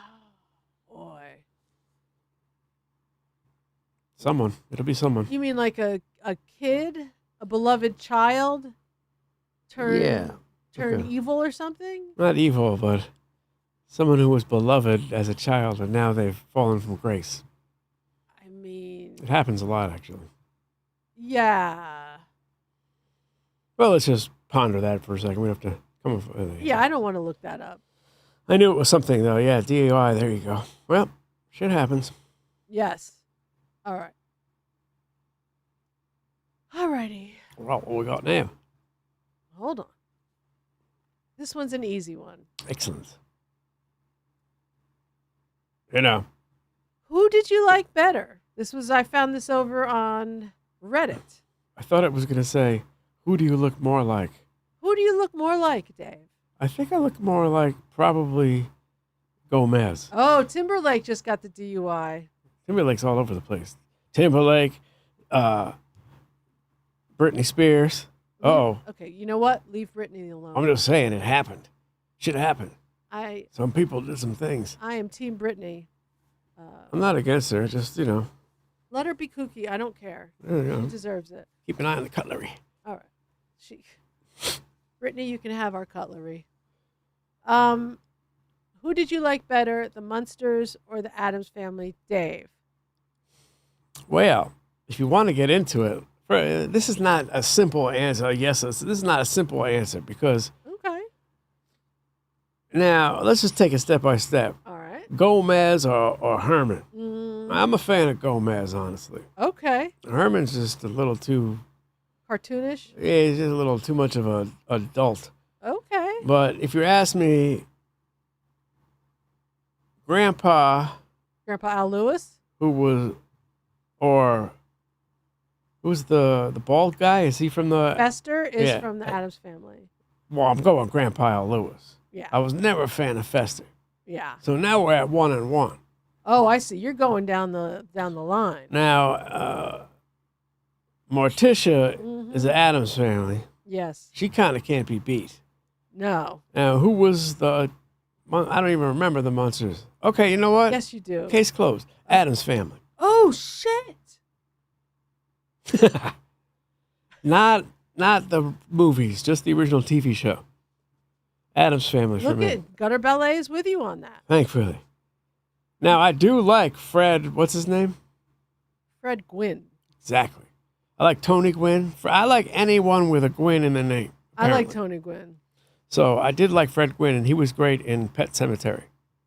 boy. Someone. It'll be someone. You mean like a kid? A beloved child? Turn evil or something? Not evil, but someone who was beloved as a child and now they've fallen from grace. I mean... It happens a lot, actually. Yeah. Well, let's just ponder that for a second. We have to come up with Yeah, I don't want to look that up. I knew it was something, though. Yeah, DUI, there you go. Well, shit happens. Yes. All right. All righty. Well, what we got now? Hold on. This one's an easy one. Excellent. You know. Who did you like better? I found this over on Reddit. I thought it was going to say, who do you look more like? Who do you look more like, Dave? I think I look more like probably Gomez. Oh, Timberlake just got the DUI. Timberlake's all over the place. Timberlake, Britney Spears. Oh. Okay, you know what? Leave Britney alone. I'm just saying it happened. Shit happened. I Some people did some things. I am Team Britney. I'm not against her. Just, you know. Let her be kooky. I don't care. There you go. She deserves it. Keep an eye on the cutlery. All right. Brittany, you can have our cutlery. Who did you like better, the Munsters or the Addams Family? Dave. Well, if you want to get into it, this is not a simple answer. Yes, this is not a simple answer because. Okay. Now, let's just take it step by step. All right. Gomez or Herman. I'm a fan of Gomez, honestly. Okay. Herman's just a little too... Cartoonish? Yeah, he's just a little too much of an adult. Okay. But if you ask me, Grandpa... Grandpa Al Lewis? Who's the bald guy? Is he from the... Fester is from the Addams Family. Well, I'm going Grandpa Al Lewis. Yeah. I was never a fan of Fester. Yeah. So now we're at 1-1. Oh, I see. You're going down the line. Now, Morticia is the Addams Family. Yes. She kind of can't be beat. No. Now, who was I don't even remember the Munsters. Okay, you know what? Yes, you do. Case closed. Addams Family. Oh, shit. Not the movies, just the original TV show. Addams Family for me. Look at Gutter Ballet is with you on that. Thankfully. Now, I do like Fred, what's his name? Fred Gwynn. Exactly. I like Tony Gwynn. I like anyone with a Gwynn in the name. Apparently. I like Tony Gwynn. So I did like Fred Gwynn, and he was great in Pet Sematary.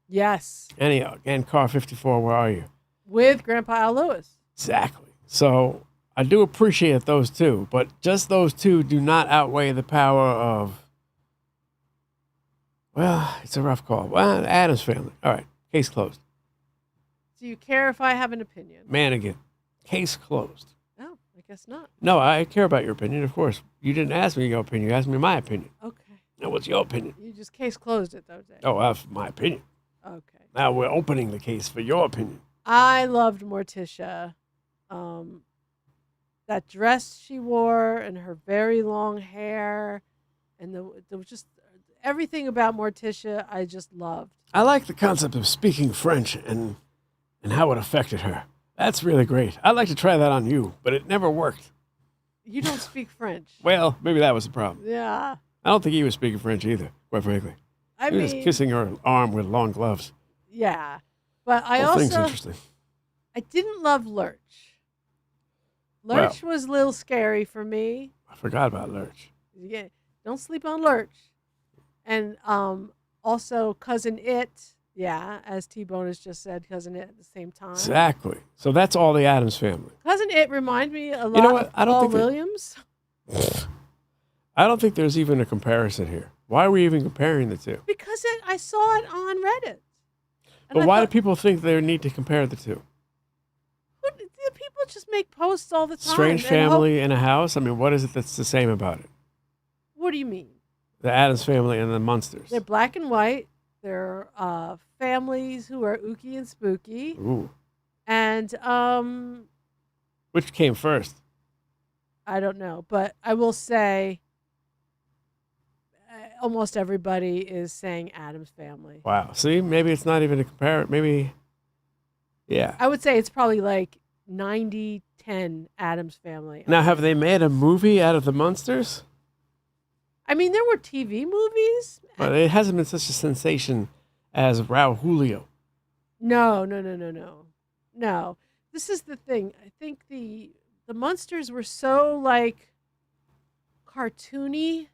Yes. And Car 54, Where Are You? With Grandpa Al Lewis. Exactly. So I do appreciate those two, but just those two do not outweigh the power of, well, it's a rough call. Well, Addams Family. All right. Case closed. Do you care if I have an opinion? Mannigan. Case closed. Oh, I guess not. No, I care about your opinion, of course. You didn't ask me your opinion. You asked me my opinion. Okay. Now, what's your opinion? You just case closed it, though, Dave. Oh, that's my opinion. Okay. Now we're opening the case for your opinion. I loved Morticia. That dress she wore and her very long hair, and there was just everything about Morticia I just loved. I like the concept of speaking French and how it affected her. That's really great. I'd like to try that on you, but it never worked. You don't speak French. Well, maybe that was the problem. Yeah. I don't think he was speaking French either, quite frankly. He was kissing her arm with long gloves. Yeah. But I Whole thing's also interesting. I didn't love Lurch. Lurch was a little scary for me. I forgot about Lurch. Yeah, don't sleep on Lurch. And also Cousin It. Yeah, as T-Bone has just said, Cousin It at the same time. Exactly. So that's all the Addams family. Cousin It reminded me a lot You know what? of I don't Paul think that- Williams. I don't think there's even a comparison here. Why are we even comparing the two? Because I saw it on Reddit. But why do people think they need to compare the two? People just make posts all the time. Strange and family in a house? I mean, what is it that's the same about it? What do you mean? The Addams family and the Munsters. They're black and white. They're families who are ooky and spooky. Ooh. And Which came first? I don't know, but I will say almost everybody is saying Addams family. Wow. See, maybe it's not even a comparison. Maybe, yeah. I would say it's probably like 90-10 Addams family. Now, have they made a movie out of the Munsters? I mean, there were TV movies. But it hasn't been such a sensation as Raul Julio. No. This is the thing. I think the Munsters were so like cartoony.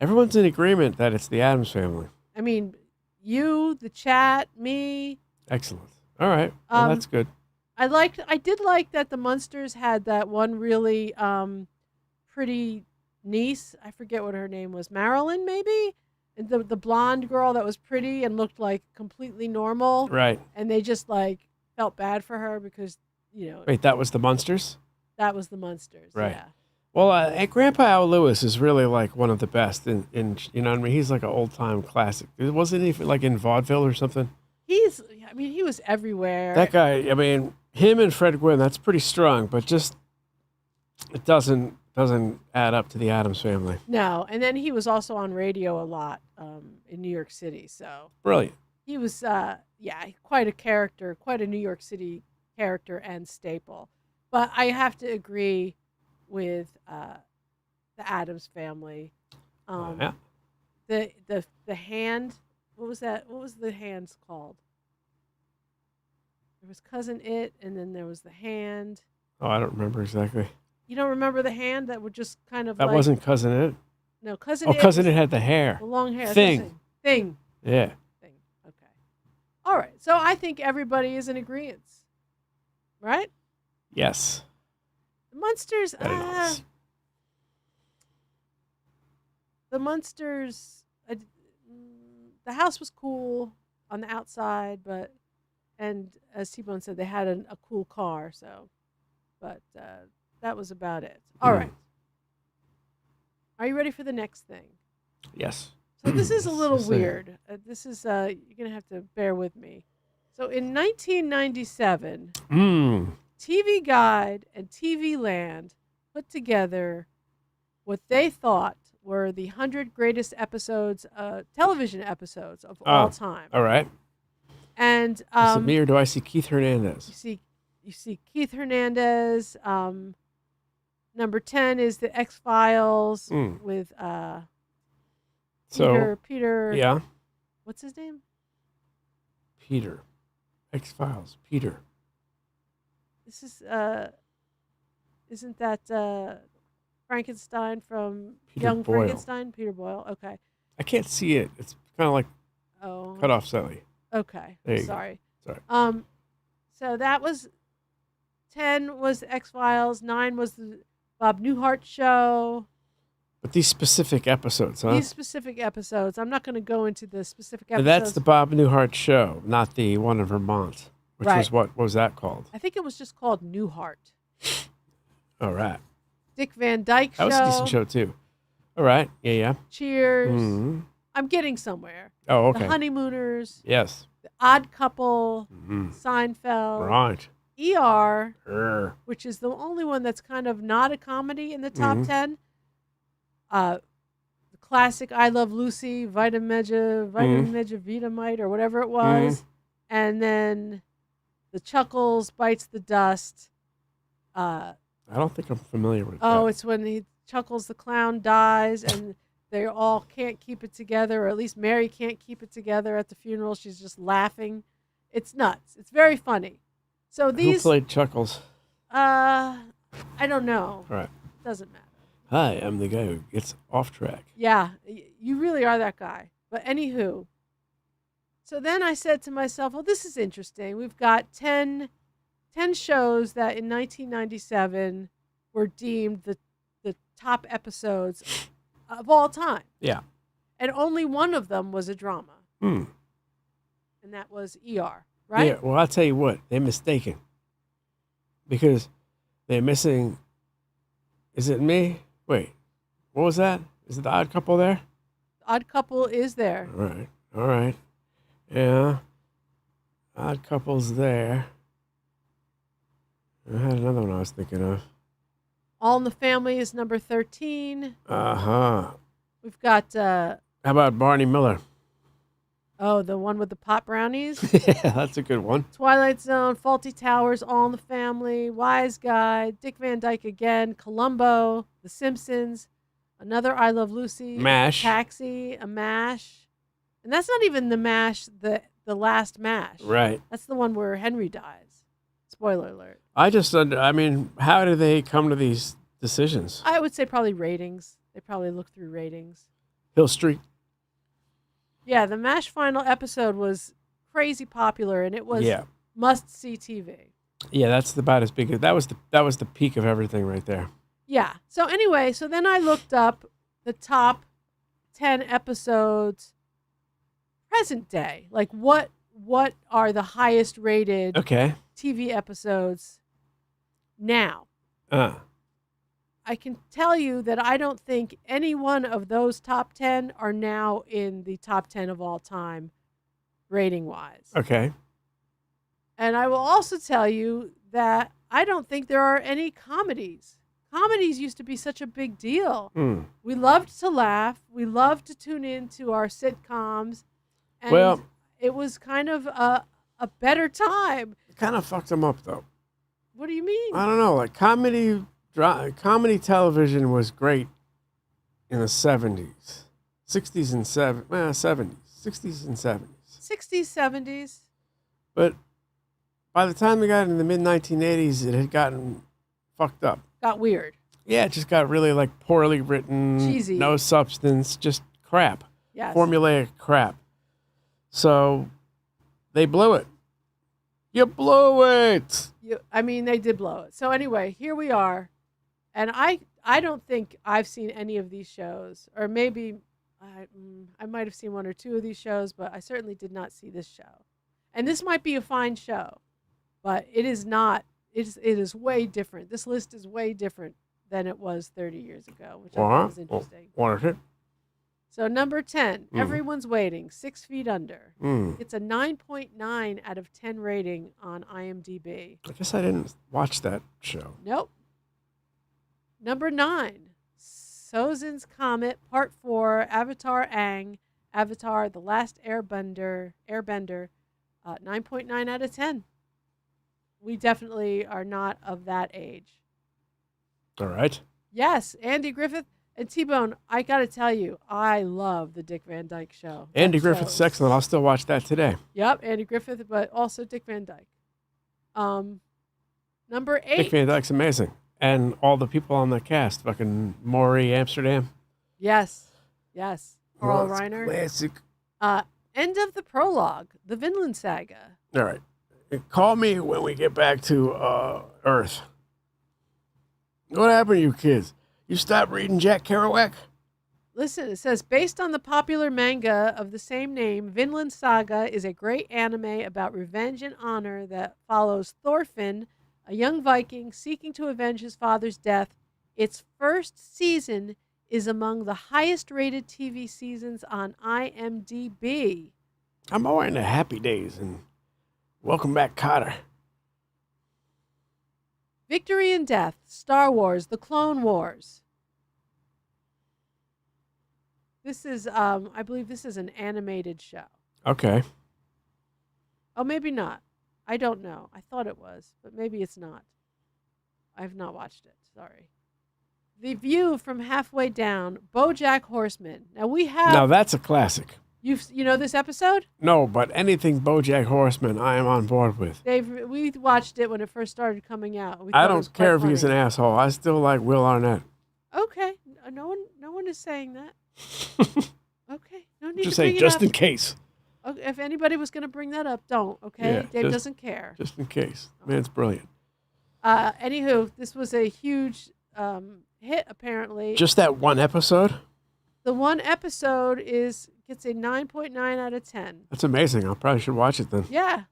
Everyone's in agreement that it's the Addams family. I mean, you, the chat, me. Excellent. All right. Well, that's good. I did like that the Munsters had that one really pretty niece. I forget what her name was. Marilyn, maybe? And the blonde girl that was pretty and looked like completely normal. Right. And they just like felt bad for her because, Wait, that was the Munsters? That was the Munsters. Right. Yeah. Well, Grandpa Al Lewis is really like one of the best in you know what I mean? He's like an old time classic. Wasn't he like in vaudeville or something? He was everywhere. That guy, I mean, him and Fred Gwynn, that's pretty strong, but just it doesn't add up to the Addams family. No, and then he was also on radio a lot in New York City. So Brilliant. he was, quite a character, quite a New York City character and staple. But I have to agree with the Addams family. Yeah. The hand. What was that? What was the hands called? There was Cousin It, and then there was the hand. Oh, I don't remember exactly. You don't remember the hand that would just kind of That like, wasn't Cousin It? No, Cousin It. It. Oh, Cousin It had the hair. The long hair. Thing. Thing. Yeah. Thing. Okay. All right. So I think everybody is in agreement. Right? Yes. The Munsters. Very nice. The Munsters. The house was cool on the outside, and as T-Bone said, they had a cool car. So, but that was about it. All right. Are you ready for the next thing? Yes. So this is a little Yes, weird. This is you're gonna have to bear with me. So in 1997, TV Guide and TV Land put together what they thought were the 100 greatest episodes, television episodes of all time. All right. And Is it me or do I see Keith Hernandez? You see Keith Hernandez. Number 10 is the X-Files with Peter. Yeah. What's his name? Peter. X-Files. Peter. This is isn't that Frankenstein from Peter Young Boyle. Frankenstein? Peter Boyle. Okay. I can't see it. It's kind of like cut off slightly. Okay. There you Sorry. go. Sorry. So that was 10 was the X-Files, 9 was the Bob Newhart show. But these specific episodes, huh? These specific episodes. I'm not going to go into the specific episodes. And that's the Bob Newhart show, not the one in Vermont. Which was what was that called? I think it was just called Newhart. All right. Dick Van Dyke Show. That was a decent show, too. All right. Yeah. Cheers. Mm-hmm. I'm getting somewhere. Oh, okay. The Honeymooners. Yes. The Odd Couple. Seinfeld. Right. ER, which is the only one that's kind of not a comedy in the top 10. The classic I Love Lucy, Vitamite, or whatever it was. And then the Chuckles Bites the Dust. I don't think I'm familiar with that. Oh, it's when Chuckles the clown dies and they all can't keep it together, or at least Mary can't keep it together at the funeral. She's just laughing. It's nuts. It's very funny. So these. Who played Chuckles? I don't know. All right. Doesn't matter. Hi, I'm the guy who gets off track. Yeah, you really are that guy. But anywho. So then I said to myself, well, this is interesting. We've got 10 shows that in 1997 were deemed the top episodes of all time. Yeah. And only one of them was a drama. And that was ER, right? Yeah, well, I'll tell you what. They're mistaken. Because they're missing... Is it me? Wait. What was that? Is it the Odd Couple there? Odd Couple is there. All right. Yeah. Odd Couple's there. I had another one I was thinking of. All in the Family is number 13. Uh-huh. We've got... How about Barney Miller? Oh, the one with the pot brownies? Yeah, that's a good one. Twilight Zone, Faulty Towers, All in the Family, Wise Guy, Dick Van Dyke Again, Columbo, The Simpsons, another I Love Lucy, MASH. Taxi, a MASH. And that's not even the MASH, the last MASH. Right. That's the one where Henry dies. Spoiler alert. I mean, how do they come to these decisions? I would say probably ratings. They probably look through ratings. Hill Street. Yeah, the MASH final episode was crazy popular, and it was must-see TV. Yeah, that's about as big as... That was the peak of everything right there. Yeah. So anyway, so then I looked up the top 10 episodes present day. Like, what are the highest rated TV episodes now? I can tell you that I don't think any one of those top 10 are now in the top 10 of all time, rating-wise. Okay. And I will also tell you that I don't think there are any comedies. Comedies used to be such a big deal. We loved to laugh. We loved to tune in to our sitcoms. And it was kind of a better time. It kind of fucked them up, though. What do you mean? I don't know. Like, comedy television was great in the 70s. 60s and 70s. 60s and 70s. 60s, 70s. But by the time we got into the mid-1980s, it had gotten fucked up. Got weird. Yeah, it just got really, like, poorly written. Cheesy. No substance, just crap. Yes. Formulaic crap. So they blew it. You blew it! They did blow it. So anyway, here we are. And I don't think I've seen any of these shows, or maybe I might have seen one or two of these shows, but I certainly did not see this show. And this might be a fine show, but it is not. It is way different. This list is way different than it was 30 years ago, which I thought was interesting. So number 10, Everyone's Waiting, 6 Feet Under. It's a 9.9 out of 10 rating on IMDb. I guess I didn't watch that show. Nope. Number 9, Sozin's Comet, Part 4, Avatar Aang, Avatar, The Last Airbender, 9.9 out of 10. We definitely are not of that age. All right. Yes, Andy Griffith and T-Bone, I got to tell you, I love the Dick Van Dyke Show. Andy Griffith's excellent. I'll still watch that today. Yep, Andy Griffith, but also Dick Van Dyke. Number 8. Dick Van Dyke's amazing. And all the people on the cast, fucking Maury Amsterdam. Yes. Carl Reiner. Classic. End of the prologue, the Vinland Saga. All right. Call me when we get back to Earth. What happened to you kids? You stopped reading Jack Kerouac? Listen, it says, based on the popular manga of the same name, Vinland Saga is a great anime about revenge and honor that follows Thorfinn, a young Viking seeking to avenge his father's death. Its first season is among the highest rated TV seasons on IMDb. I'm more into Happy Days and Welcome Back, Kotter. Victory and Death, Star Wars, The Clone Wars. This is, I believe this is an animated show. Okay. Oh, maybe not. I don't know. I thought it was, but maybe it's not. I have not watched it. Sorry. The View from Halfway Down, BoJack Horseman. Now we have. Now that's a classic. You know this episode? No, but anything BoJack Horseman, I am on board with. We watched it when it first started coming out. I don't care if he's an asshole. I still like Will Arnett. Okay, no one is saying that. Okay, no need Just to bring saying, it just up. in case. Okay, if anybody was going to bring that up, don't. Okay, Yeah, Dave doesn't care. Just in case. Man's brilliant. Anywho, this was a huge hit. Apparently, Just that one episode? the one episode gets a 9.9 out of 10. That's amazing. I probably should watch it then. Yeah.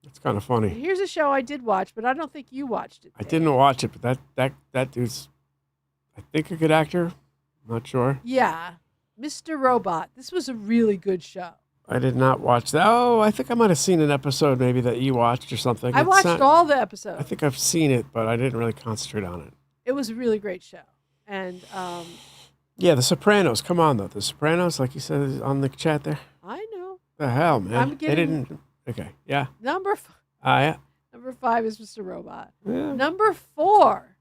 It's kind of funny. Here's a show I did watch, but I don't think you watched it. I didn't watch it, but that dude's, I think, a good actor. I'm not sure. Yeah. Mr. Robot. This was a really good show. I did not watch that. Oh, I think I might have seen an episode maybe that you watched or something. I watched all the episodes. I think I've seen it, but I didn't really concentrate on it. It was a really great show. And yeah, The Sopranos. Come on, though. The Sopranos, like you said on the chat there. I know. The hell, man. They didn't. Okay, yeah. Number 5 is Mr. Robot. Yeah. Number 4,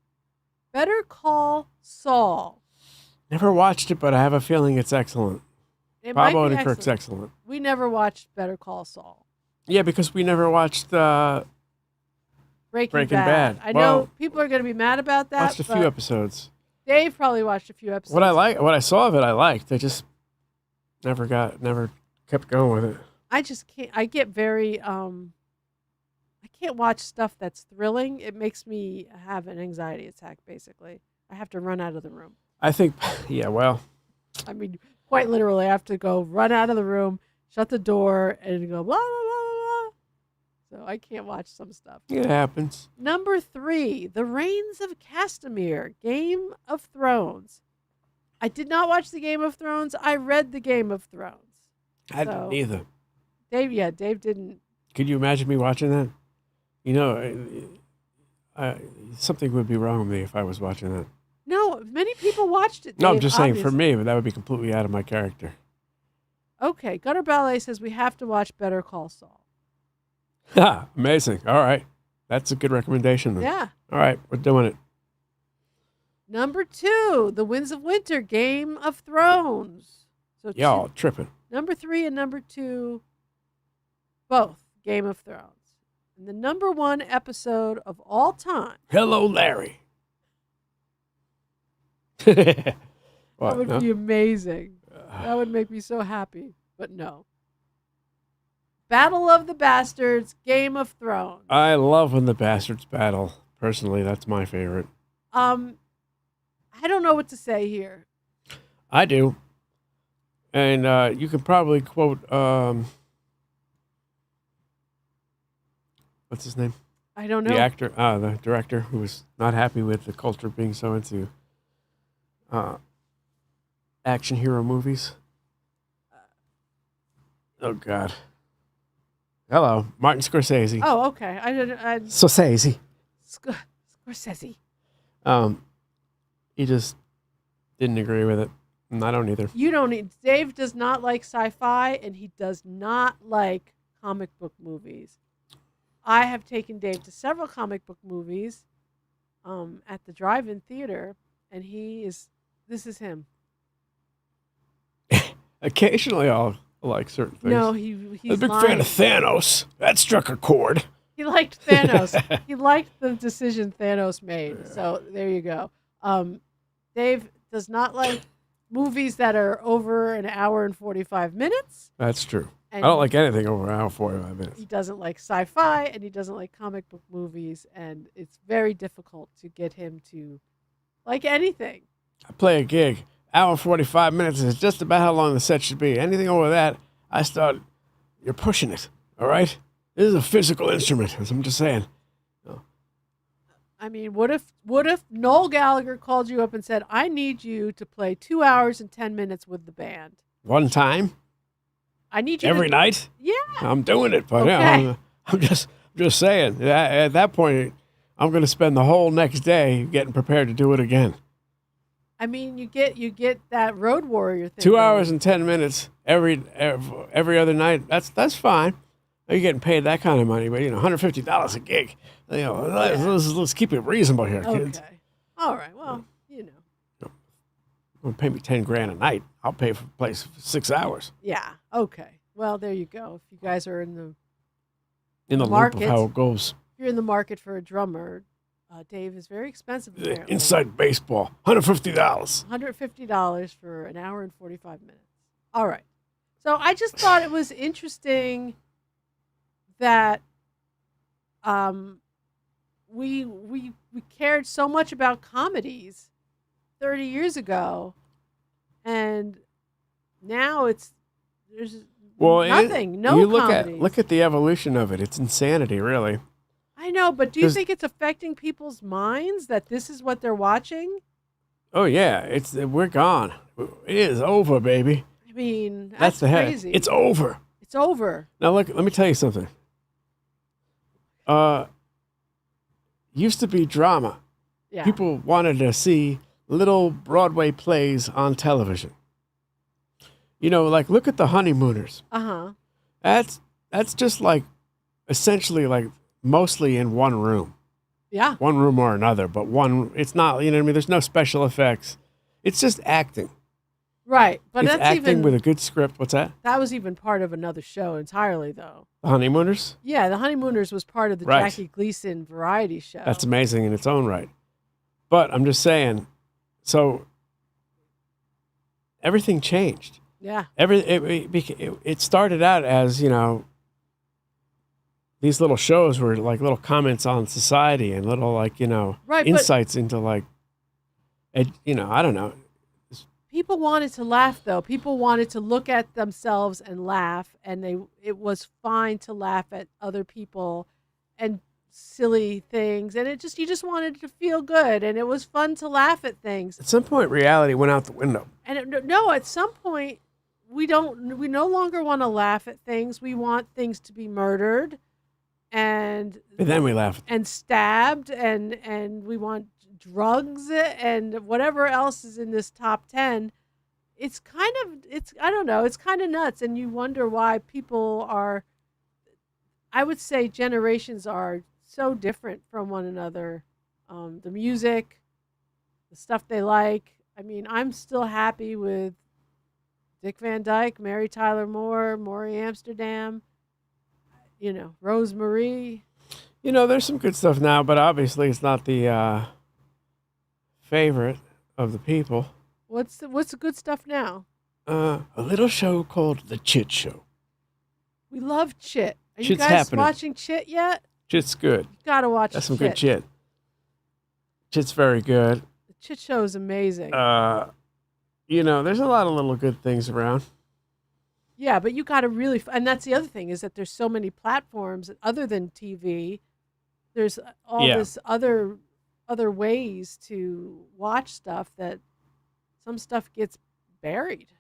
Better Call Saul. Never watched it, but I have a feeling it's excellent. It Bob might be Odenkirk's excellent. We never watched Better Call Saul. Yeah, because we never watched Breaking Bad. I know people are going to be mad about that. Watched a few episodes. Dave probably watched a few episodes. What I saw of it, I liked. I just never kept going with it. I just can't. I get very. I can't watch stuff that's thrilling. It makes me have an anxiety attack. Basically, I have to run out of the room. I think, yeah. Well, I mean, quite literally, I have to go run out of the room, shut the door, and go blah blah blah blah. So I can't watch some stuff. It happens. Number 3, The Reigns of Castamere, Game of Thrones. I did not watch the Game of Thrones. I read the Game of Thrones. I didn't either. Dave didn't. Could you imagine me watching that? You know, something would be wrong with me if I was watching that. No, many people watched it. No, Dave, I'm just saying obviously. for me, that would be completely out of my character. Okay, Gutter Ballet says we have to watch Better Call Saul. Ha! Amazing. All right. That's a good recommendation then. Yeah. All right, we're doing it. Number 2, The Winds of Winter, Game of Thrones. So Y'all tripping. Number 3 and number 2, both Game of Thrones. And the number 1 episode of all time. Hello, Larry. That What, would no? be amazing. That would make me so happy. But no. Battle of the Bastards, Game of Thrones. I love when the bastards battle. Personally, that's my favorite. I don't know what to say here. I do. And you can probably quote, what's his name? I don't know. The actor, the director who was not happy with the culture being so into action hero movies. Oh, God. Hello, Martin Scorsese. Oh, okay. Scorsese. Scorsese. He just didn't agree with it. And I don't either. You don't need. Dave does not like sci-fi, and he does not like comic book movies. I have taken Dave to several comic book movies at the drive-in theater, and this is him. Occasionally I'll like certain things. No, he's I'm a big lying. fan of Thanos. That struck a chord. He liked Thanos. He liked the decision Thanos made. So there you go. Dave does not like movies that are over an hour and 45 minutes. That's true. And I don't like anything over an hour and 45 minutes. He doesn't like sci-fi, and he doesn't like comic book movies, and it's very difficult to get him to like anything. I play a gig. hour and 45 minutes is just about how long the set should be. Anything over that, you're pushing it, all right? This is a physical instrument, as I'm just saying. I mean, what if Noel Gallagher called you up and said, I need you to play 2 hours and 10 minutes with the band? One time? I need you every night? Yeah. I'm doing it, but okay. I'm just saying. At that point, I'm going to spend the whole next day getting prepared to do it again. I mean, you get that road warrior thing. 2 hours and 10 minutes every other night. That's fine. You're getting paid that kind of money, but $150 a gig. Let's keep it reasonable here, kids. Okay. All right. Well, Don't pay me $10,000 a night. I'll pay for the place for 6 hours. Yeah. Okay. Well, there you go. If you guys are in the market, loop of how it goes. If you're in the market for a drummer, Dave is very expensive. Apparently. Inside baseball, $150. $150 for an hour and 45 minutes. All right. So I just thought it was interesting that we cared so much about comedies 30 years ago, and now there's nothing. No comedies. Look at the evolution of it. It's insanity, really. I know, but do you think it's affecting people's minds that this is what they're watching? Oh yeah, we're gone. It is over, baby. I mean, that's the crazy. Head. It's over. It's over. Now look, let me tell you something. Used to be drama. Yeah. People wanted to see little Broadway plays on television. Like look at the Honeymooners. Uh-huh. That's just like essentially like mostly in one room. Yeah. One room or another, but it's not, you know what I mean? There's no special effects. It's just acting. Right. But it's that's acting with a good script. What's that? That was even part of another show entirely, though. The Honeymooners? Yeah, the Honeymooners was part of the Jackie Gleason variety show. That's amazing in its own right. But I'm just saying, so everything changed. Yeah. It started out as, these little shows were like little comments on society and little like, insights into like, I don't know. People wanted to laugh, though. People wanted to look at themselves and laugh, and it was fine to laugh at other people and silly things, and you just wanted to feel good, and it was fun to laugh at things. At some point, reality went out the window. And at some point, we no longer want to laugh at things. We want things to be murdered, and then we laugh and stabbed, and we want drugs and whatever else is in this top 10. I don't know, it's kind of nuts, and you wonder why people are, I would say generations are so different from one another. The music, the stuff they like. I mean, I'm still happy with Dick Van Dyke, Mary Tyler Moore, Maury Amsterdam, Rosemarie. There's some good stuff now, but obviously it's not the favorite of the people. What's the good stuff now? A little show called The Chit Show. We love Chit. Are Chit's you guys happening. watching Chit yet? Chit's good. You gotta watch That's some good Chit. Chit's very good. The Chit Show is amazing. There's a lot of little good things around. Yeah, but you gotta really, and that's the other thing, is that there's so many platforms other than TV. There's all this other ways to watch stuff that some stuff gets buried.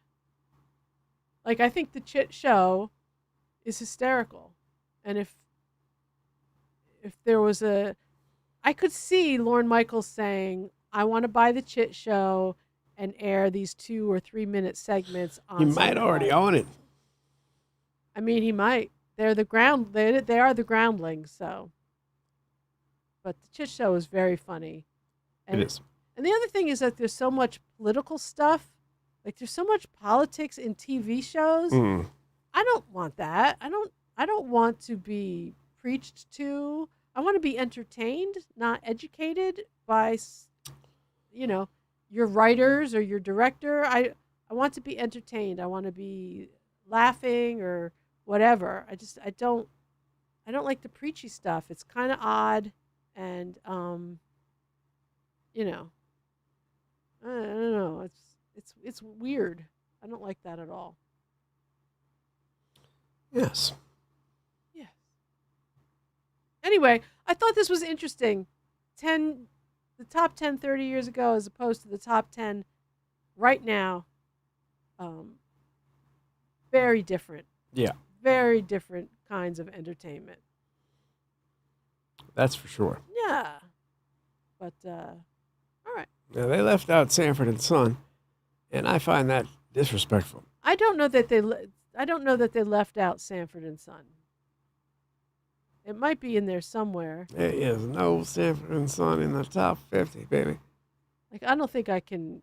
Like, I think the Chit Show is hysterical. And if there was I could see Lorne Michaels saying, I want to buy the Chit Show and air these 2 or 3 minute segments on. He might already own it. I mean, he might. They're the they are the groundlings, so. But the Chit Show is very funny. And, it is. And the other thing is that there's so much political stuff. Like, there's so much politics in TV shows. I don't want that. I don't want to be preached to. I want to be entertained, not educated by, your writers or your director. I want to be entertained. I want to be laughing or whatever. I don't like the preachy stuff. It's kind of odd, and I don't know. It's weird. I don't like that at all. Yes. Yes. Anyway, I thought this was interesting. The top 10 30 years ago as opposed to the top 10 right now. Very different. Yeah. Very different kinds of entertainment. That's for sure. Yeah. But, all right. Now, they left out Sanford and Son, and I find that disrespectful. I don't know that they left out Sanford and Son. It might be in there somewhere. There is no Sanford and Son in the top 50, baby. Like, I don't think I can't,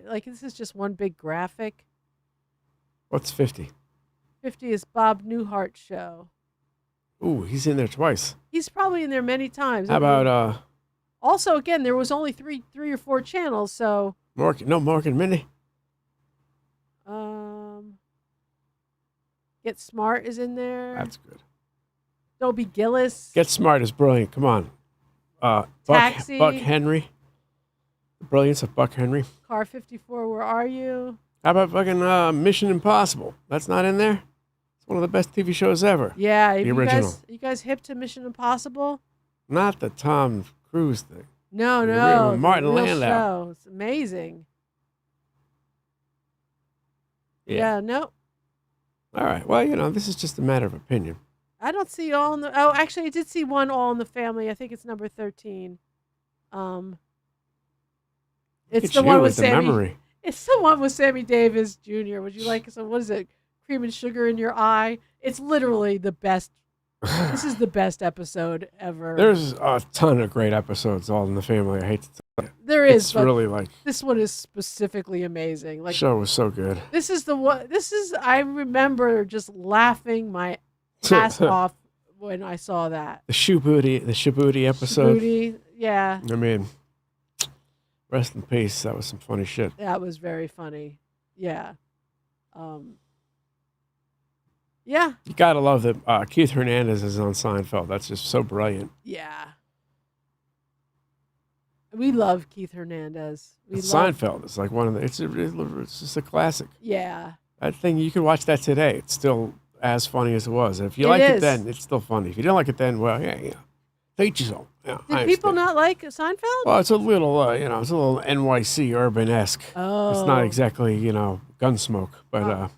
like, this is just one big graphic. What's 50? 50 is Bob Newhart's show. Ooh, he's in there twice. He's probably in there many times. How about, Also, again, there was only three or four channels, so. Mork and Mindy? Get Smart is in there. That's good. Dobie Gillis. Get Smart is brilliant. Come on. Taxi. Buck Henry. The brilliance of Buck Henry. Car 54, Where Are You? How about fucking Mission Impossible? That's not in there? It's one of the best TV shows ever. Yeah. The original. You guys hip to Mission Impossible? Not the Tom Cruise thing. No. Martin the real Landau. Show. It's amazing. Yeah, no. All right. Well, this is just a matter of opinion. I don't see All in the... Oh, actually, I did see one All in the Family. I think it's number 13. It's the one with Sammy... memory. It's the one with Sammy Davis Jr. Would you like some... What is it? Cream and Sugar in Your Eye? It's literally the best... This is the best episode ever. There's a ton of great episodes All in the Family. I hate to tell you. There is. It's really like... This one is specifically amazing. Like, show was so good. This is the one... I remember just laughing my ass off when I saw that. The Shibuti episode. Shibuti, yeah. I mean, rest in peace. That was some funny shit. That was very funny. Yeah. Yeah. You gotta love that Keith Hernandez is on Seinfeld. That's just so brilliant. Yeah. We love Keith Hernandez. Seinfeld is like one of the... It's just a classic. Yeah. That thing, you can watch that today. It's still as funny as it was. And if you liked it then, it's still funny. If you don't like it then, well, yeah. Teach yourself. Yeah, did people not like Seinfeld? Well, it's a little, it's a little NYC urban-esque. Oh. It's not exactly, Gunsmoke, but...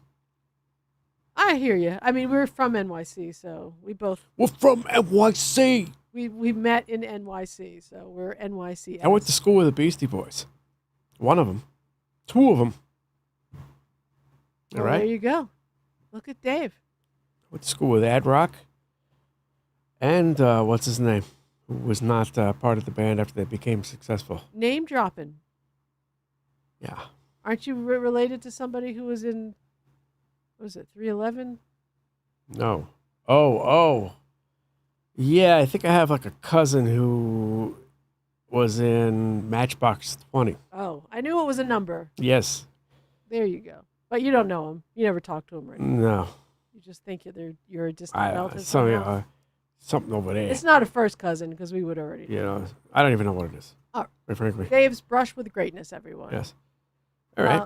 I hear you. I mean, we're from NYC, so we both... We're from NYC! We met in NYC, so we're NYC. I went to school with the Beastie Boys. One of them. Two of them. All right? There you go. Look at Dave. I went to school with Ad Rock. And what's his name? Who was not part of the band after they became successful. Name dropping. Yeah. Aren't you related to somebody who was in... What was it, 311? No. Oh. Yeah, I think I have like a cousin who was in Matchbox 20. Oh, I knew it was a number. Yes. There you go. But you don't know him. You never talked to him or anything. No. You just think you're a distant relative. Something over there. It's not a first cousin because we would already I don't even know what it is. Oh, quite frankly. Dave's Brush with Greatness, everyone. Yes. All right.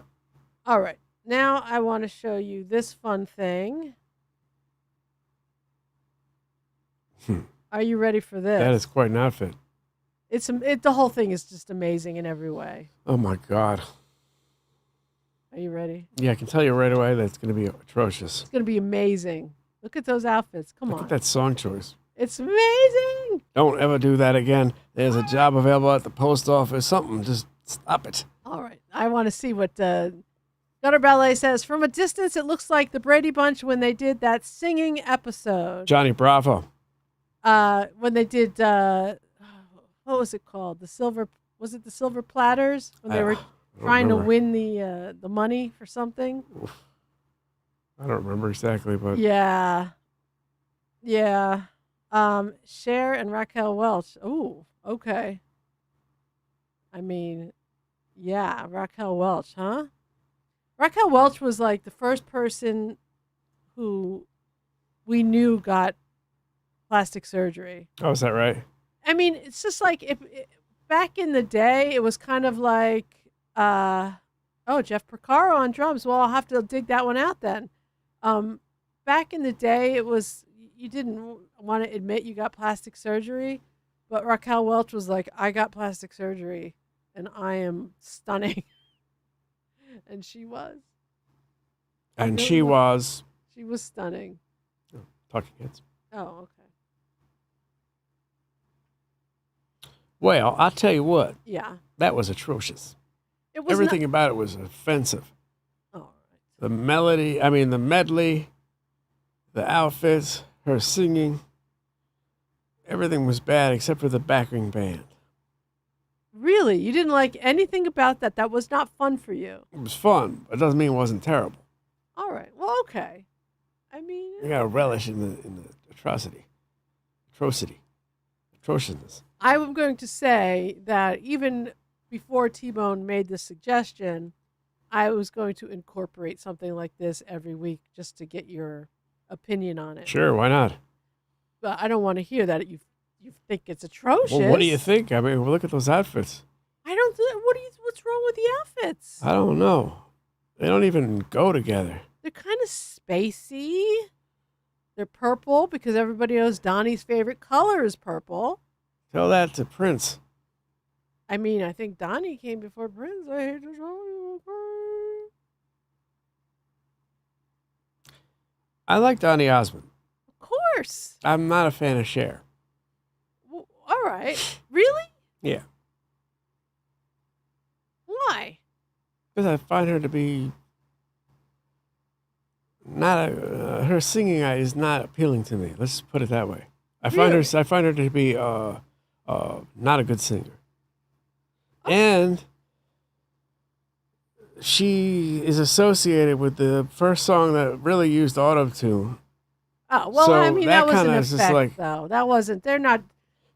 All right. Now I want to show you this fun thing. Are you ready for this? That is quite an outfit. The whole thing is just amazing in every way. Oh my God. Are you ready? Yeah, I can tell you right away that it's going to be atrocious. It's going to be amazing. Look at those outfits. Come on. Look at that song choice. It's amazing. Don't ever do that again. There's a job available at the post office. Something. Just stop it. All right. I want to see what Gutter Ballet says. From a distance, it looks like the Brady Bunch when they did that singing episode. Johnny Bravo. When they did, what was it called? Was it the Silver Platters? When they were trying to win the money for something? Oof. I don't remember exactly, but... Yeah. Cher and Raquel Welch. Oh, okay. I mean, yeah, Raquel Welch, huh? Raquel Welch was like the first person who we knew got plastic surgery. Oh, is that right? I mean, it's just like back in the day, it was kind of like Oh, Jeff Porcaro on drums. Well, I'll have to dig that one out then. Back in the day, it was you didn't want to admit you got plastic surgery, but Raquel Welch was like, I got plastic surgery, and I am stunning. And she was. And she was. She was stunning. Oh, Talking Heads. Oh, okay. Well, I'll tell you what. Yeah. That was atrocious. It was Everything about it was offensive. Oh, right. The melody, the medley, the outfits, her singing, everything was bad except for the backing band. Really? You didn't like anything about that? That was not fun for you? It was fun, but it doesn't mean it wasn't terrible. All right. Well, okay. I mean... You got to relish in the atrociousness. I'm going to say that even before T-Bone made the suggestion, I was going to incorporate something like this every week just to get your opinion on it. Sure, why not? But I don't want to hear that you think it's atrocious. Well, what do you think? Look at those outfits. What's wrong with the outfits? I don't know. They don't even go together. They're kind of spacey. They're purple because everybody knows Donnie's favorite color is purple. Tell that to Prince. I mean, I think Donnie came before Prince. I hate to tell you. I like Donny Osmond. Of course. I'm not a fan of Cher. Well, all right. Really? Yeah. Why? Because I find her to be not her singing is not appealing to me. Let's put it that way. I find her to be not a good singer. Oh. And she is associated with the first song that really used auto-tune. Oh, well, so that was an effect, just like, though. That wasn't, they're not.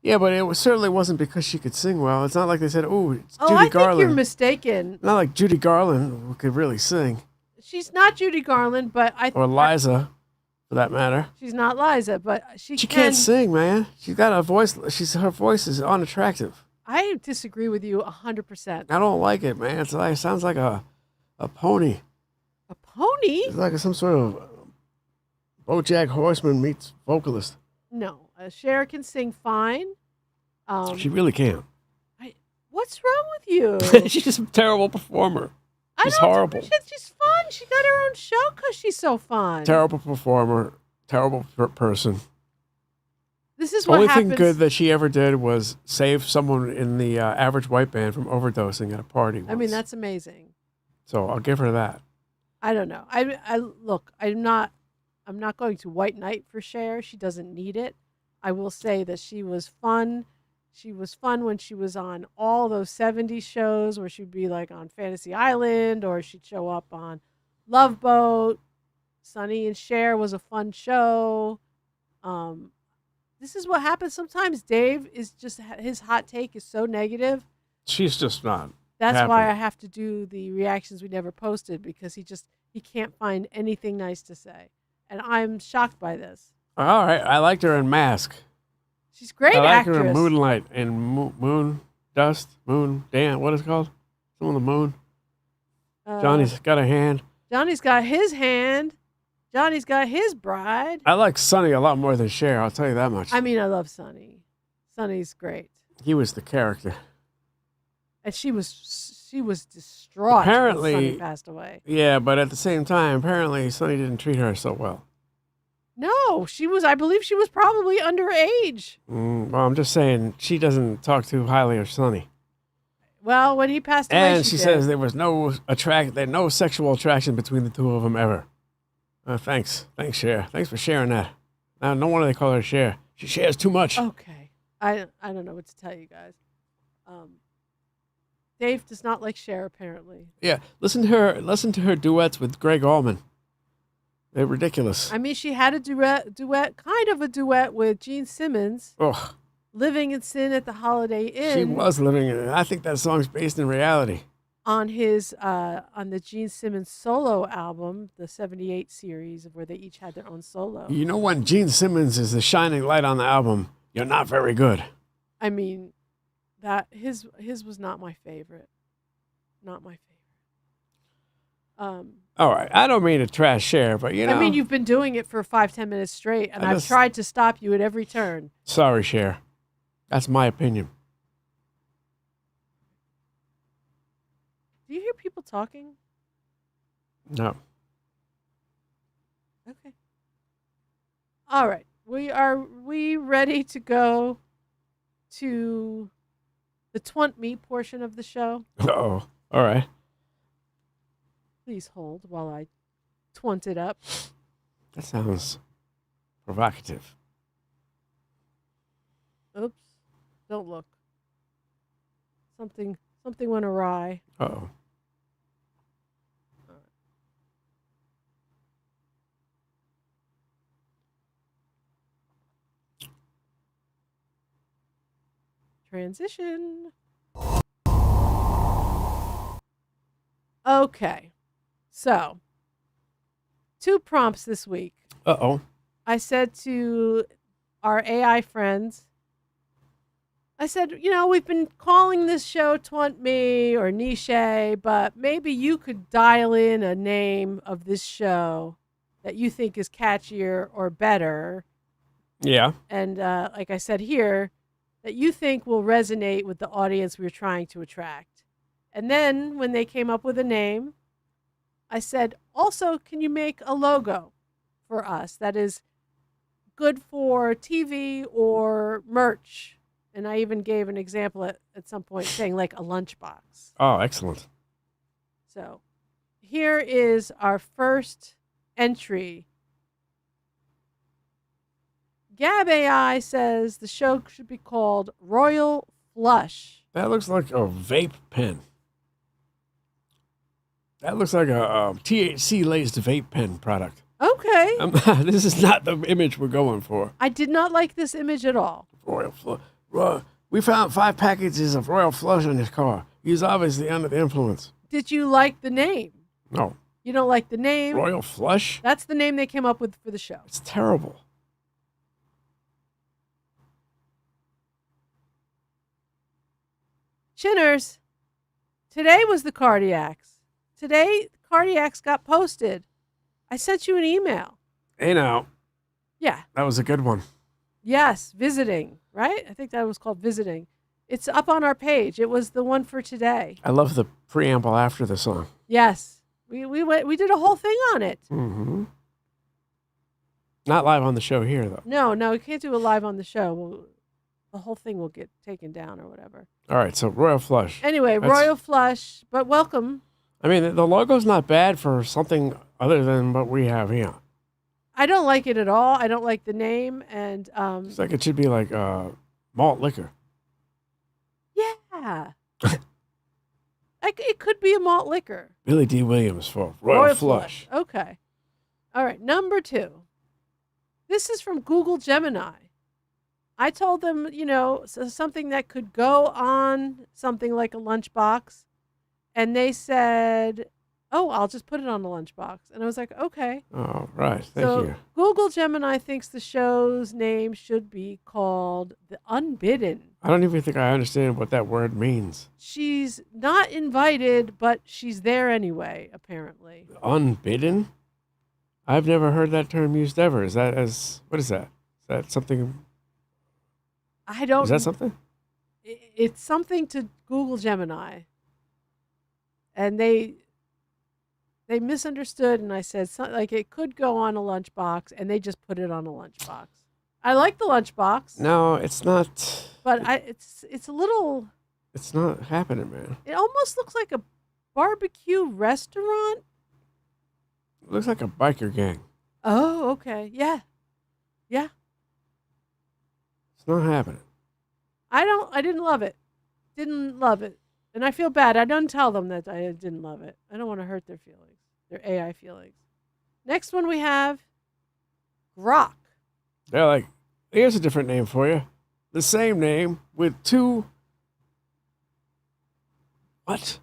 Yeah, but it certainly wasn't because she could sing well. It's not like they said, it's Judy I Garland. think you're mistaken. Not like Judy Garland who could really sing. She's not Judy Garland, but or Liza, for that matter. She's not Liza, but she can't sing, man. She's got a voice. Her voice is unattractive. I disagree with you 100%. I don't like it, man. It sounds like a pony. A pony? It's like some sort of BoJack Horseman meets vocalist. No, Cher can sing fine. She really can. What's wrong with you? She's just a terrible performer. She's horrible. She's fun. She got her own show because she's so fun. Terrible performer. Terrible person. This is what happens. Only thing good that she ever did was save someone in the Average White Band from overdosing at a party once. I mean, that's amazing. So I'll give her that. I don't know. Look, I'm not going to white knight for Cher. She doesn't need it. I will say that she was fun. She was fun when she was on all those 70s shows where she'd be like on Fantasy Island or she'd show up on Love Boat. Sonny and Cher was a fun show. This is what happens sometimes. Dave is just, his hot take is so negative. She's just not. That's happy. why I have to do the reactions we never posted because he can't find anything nice to say. And I'm shocked by this. All right. I liked her in Mask. She's a great actress. Her in Moonlight and Moon Dust, Moon, Dan, what is it called? Someone on the moon. Johnny's got a hand. Johnny's got his hand. Johnny's got his bride. I like Sonny a lot more than Cher, I'll tell you that much. I mean, I love Sonny. Sonny's great. He was the character. And she was distraught apparently, when Sonny passed away. Yeah, but at the same time, apparently Sonny didn't treat her so well. No, I believe she was probably underage. Well, I'm just saying, she doesn't talk too highly of Sonny. Well, when he passed away, and she says there was no sexual attraction between the two of them ever. Thanks, Cher. Thanks for sharing that. Now, no wonder they call her Cher. She shares too much. Okay, I don't know what to tell you guys. Dave does not like Cher, apparently. Yeah, listen to her duets with Greg Allman. They're ridiculous. I mean, she had a duet with Gene Simmons. Ugh. Living in Sin at the Holiday Inn. She was living in it. I think that song's based in reality. On his on the Gene Simmons solo album, the 78 series, where they each had their own solo. You know, when Gene Simmons is the shining light on the album, you're not very good. I mean, that his was not my favorite. Not my favorite. All right. I don't mean to trash Cher, but you know. I mean, you've been doing it for 5-10 minutes straight, and I've tried to stop you at every turn. Sorry, Cher. That's my opinion. Do you hear people talking? No. Okay. All right. We ready to go to the twant me portion of the show? Uh-oh. All right. Please hold while I twant it up. That sounds provocative. Oops. Don't look. Something went awry. Uh-oh. Transition. Okay. So, 2 prompts this week. Uh-oh. I said to our AI friends, I said, we've been calling this show Twant Me or Niche, but maybe you could dial in a name of this show that you think is catchier or better. Yeah. And like I said here, that you think will resonate with the audience we're trying to attract. And then when they came up with a name, I said, also, can you make a logo for us that is good for TV or merch? And I even gave an example at some point saying like a lunchbox. Oh, excellent. So here is our first entry. Gab AI says the show should be called Royal Flush. That looks like a vape pen. That looks like a THC-laced vape pen product. Okay. This is not the image we're going for. I did not like this image at all. Royal Flush. We found 5 packages of Royal Flush in his car. He's obviously under the influence. Did you like the name? No. You don't like the name? Royal Flush? That's the name they came up with for the show. It's terrible. Chinners, today was the Cardiacs. Today, Cardiacs got posted. I sent you an email. Hey, now. Yeah. That was a good one. Yes, visiting, right? I think that was called visiting. It's up on our page. It was the one for today. I love the preamble after the song. Yes. We did a whole thing on it. Mm-hmm. Not live on the show here, though. No, we can't do it live on the show. The whole thing will get taken down or whatever. All right, so Royal Flush. Anyway, Royal Flush, but welcome. I mean, the logo's not bad for something other than what we have here. I don't like it at all. I don't like the name, and it's like it should be like malt liquor. Yeah. It could be a malt liquor. Billy D. Williams for Royal Flush. Okay. All right, number 2. This is from Google Gemini. I told them, something that could go on something like a lunchbox. And they said, oh, I'll just put it on the lunchbox. And I was like, okay. Oh, right. Thank you. Google Gemini thinks the show's name should be called The Unbidden. I don't even think I understand what that word means. She's not invited, but she's there anyway, apparently. Unbidden? I've never heard that term used ever. What is that? Is that something? I don't. Is that something? It's something to Google Gemini. And they misunderstood, and I said like it could go on a lunchbox, and they just put it on a lunchbox. I like the lunchbox. No, it's not. But it's a little. It's not happening, man. It almost looks like a barbecue restaurant. It looks like a biker gang. Oh, okay, yeah. It's not happening. I didn't love it. Didn't love it. And I feel bad. I don't tell them that I didn't love it. I don't want to hurt their feelings, their AI feelings. Next one we have Grok. They're like, here's a different name for you. The same name with 2. What?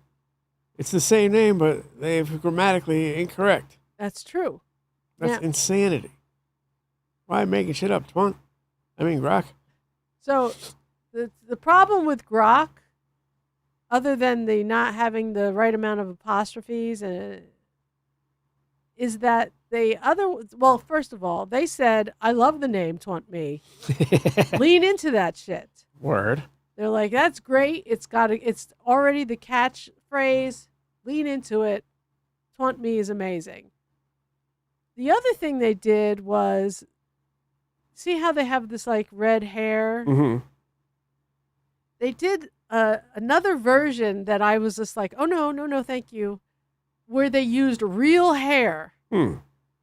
It's the same name, but they've grammatically incorrect. That's true. That's insanity. Why making shit up, Twunk? I mean, Grok. So the problem with Grok, other than the not having the right amount of apostrophes, and is that well, first of all, they said, I love the name Twant Me. Lean into that shit. Word. They're like, that's great. It's already the catchphrase. Lean into it. Twant Me is amazing. The other thing they did was, see how they have this like red hair? Mm-hmm. They did another version that I was just like, oh, no, thank you, where they used real hair.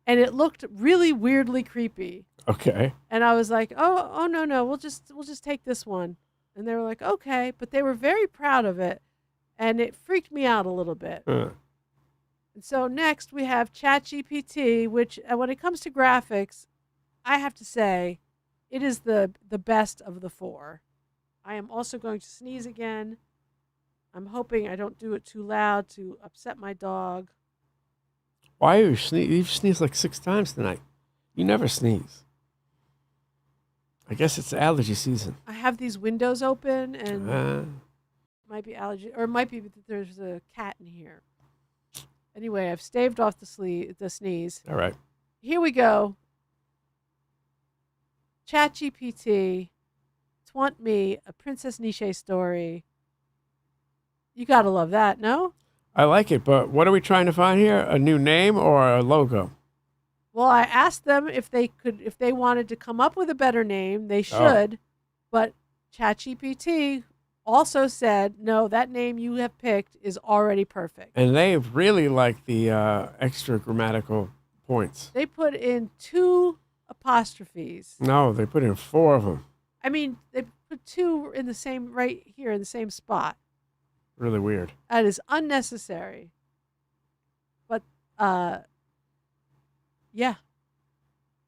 And it looked really weirdly creepy. Okay. And I was like, oh, no, we'll just take this one. And they were like, okay. But they were very proud of it. And it freaked me out a little bit. And so next we have ChatGPT, which when it comes to graphics, I have to say, it is the best of the four. I am also going to sneeze again. I'm hoping I don't do it too loud to upset my dog. Why are you sneeze? You've sneezed like 6 times tonight. You never sneeze. I guess it's allergy season. I have these windows open and might be allergy, or it might be that there's a cat in here. Anyway, I've staved off the sneeze. All right. Here we go. ChatGPT, Twant Me, a Princess Niche story. You gotta love that, no? I like it, but what are we trying to find here? A new name or a logo? Well, I asked them if they wanted to come up with a better name, they should. But ChatGPT also said, no, that name you have picked is already perfect. And they really like the extra grammatical points. They put in 2 apostrophes. No, they put in 4 of them. I mean, they put 2 in the same, right here in the same spot. Really weird. That is unnecessary. But, yeah.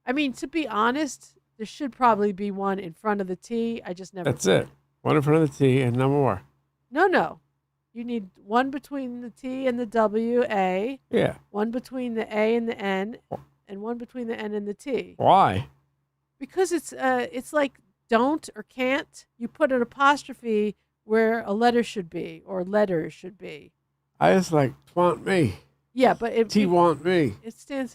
I mean, to be honest, there should probably be one in front of the T. I just never. That's it. One in front of the T and no more. No. You need one between the T and the W, A. Yeah. One between the A and the N, and one between the N and the T. Why? Because it's like don't or can't. You put an apostrophe where a letter should be or letters should be. I just like twant me. Yeah, but T want me. It stands